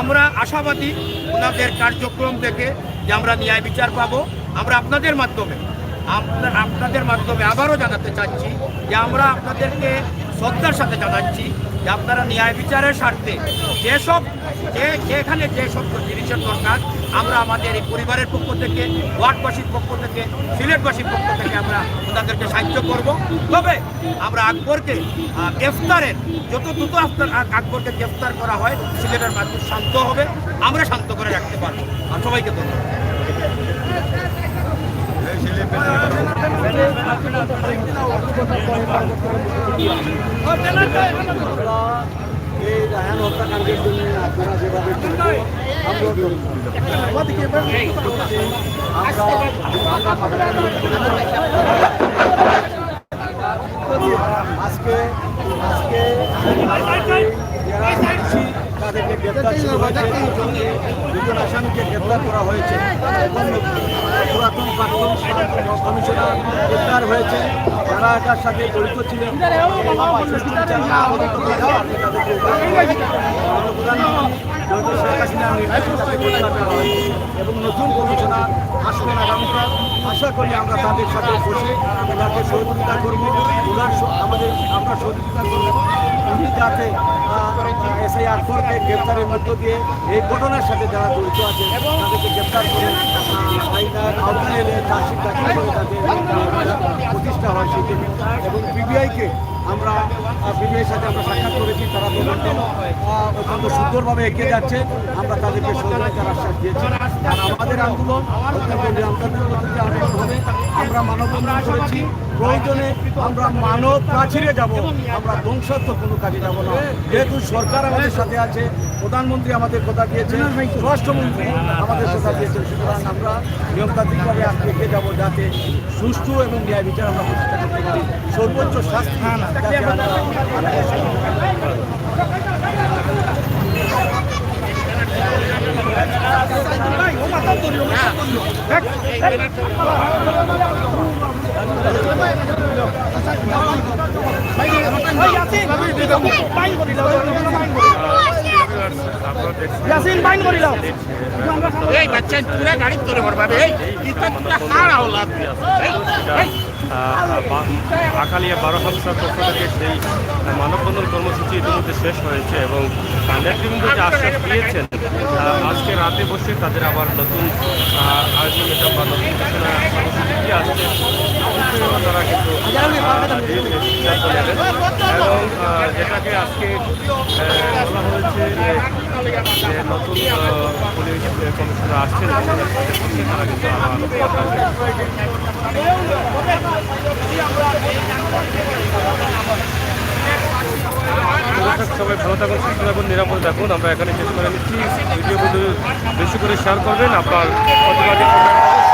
আমরা আশাবাদী ওনাদের কার্যক্রম দেখে যে আমরা ন্যায় বিচার পাবো। আমরা আপনাদের মাধ্যমে আবারও জানাতে চাচ্ছি যে আমরা আপনাদেরকে শ্রদ্ধার সাথে জানাচ্ছি যে আপনারা ন্যায় বিচারের স্বার্থে যেখানে যে সব জিনিসের দরকার আমরা আমাদের এই পরিবারের পক্ষ থেকে, ওয়ার্ডবাসীর পক্ষ থেকে, সিলেটবাসীর পক্ষ থেকে আমরা ওনাদেরকে সাহায্য করব। তবে আমরা আকবরকে গ্রেফতারের যত দ্রুত আকবরকে গ্রেফতার করা হয় সিলেটের মানুষ শান্ত হবে, আমরা শান্ত করে রাখতে পারবো। আর সবাইকে ধন্যবাদ। এই রায়হান হত্যাকাণ্ডের জন্য আপনারা যেভাবে আজকে তাদেরকে গ্রেপ্তার শুরু হয়েছে, দুজন আসামিকে গ্রেপ্তার করা হয়েছে এবং পুরাতন প্রাক্তন কমিশনার গ্রেপ্তার হয়েছে, যারা এটার সাথে জড়িত ছিলেন এবং নতুন কমিশনার আসবেন আগামীকাল। আশা করি আমরা তাদের সাথে বসে ওনাকে সহযোগিতা করবো, আমরা সহযোগিতা করবো উনি যাতে এসআই আকবরকে গ্রেপ্তারের মধ্য দিয়ে এই ঘটনার সাথে যারা জড়িত আছে তাদেরকে গ্রেপ্তার করে আইনের আওতায় এনে চার্জশিট দাখিল করে তাদের প্রতিষ্ঠা হয় সেটি। এবং পিবিআইকে আমরা পিবিআইয়ের সাথে আমরা সাক্ষাৎ করেছি, তারা তদন্ত অত্যন্ত সুন্দরভাবে এগিয়ে যাচ্ছে। আমরা তাদেরকে সহযোগিতার আশ্বাস দিয়েছি। আর আমাদের আন্দোলন অত্যন্ত নিয়ন্ত্রণের মধ্যে হবে। আমরা মানববন্ধন করেছি, প্রয়োজনে আমরা মানব প্রাচীরে যাব, আমরা ধ্বংসাত্মক কোনো কাজে যাব না। যেহেতু সরকার আমাদের সাথে আছে, প্রধানমন্ত্রী আমাদের কথা দিয়েছেন, স্বরাষ্ট্রমন্ত্রী আমাদের কথা দিয়েছেন, সুতরাং আমরা নিয়মতান্ত্রিকভাবে এগিয়ে যাব যাতে সুষ্ঠু এবং ন্যায় বিচার আমরা প্রতিষ্ঠা করতে পারি। সর্বোচ্চ শাস্তি যাতে আমরা আপনারা দেখছেন ইয়াসিন বাইন করি দাও। এই বাচ্চা পুরো গাড়ি ধরে পড়বে এই কিটা খাড়া হলা আকালিয়া 12 হামসার পক্ষ থেকে সেই মানববন্ধন কর্মসূচি ইতিমধ্যে শেষ হয়েছে এবং নেতৃবৃন্দ যে আশ্বাস দিয়েছেন আজকে রাতে বসে তাদের আবার নতুন আলটিমেটাম বা নতুন ঘোষণা কর্মসূচি কি আসছে তারা কিন্তু সিদ্ধান্ত নেবেন এবং যেটাকে আজকে বলা হয়েছে যে নতুন পুলিশ কমিশনার আসছেন তারা কিন্তু সবাই ভালো থাকুন, সুস্থ থাকুন, নিরাপদ থাকুন। আমরা এখানে শেষ করে নিচ্ছি। ভিডিওগুলো বেশি করে শেয়ার করবেন। আপনার প্রতিবাদী ধন্যবাদ।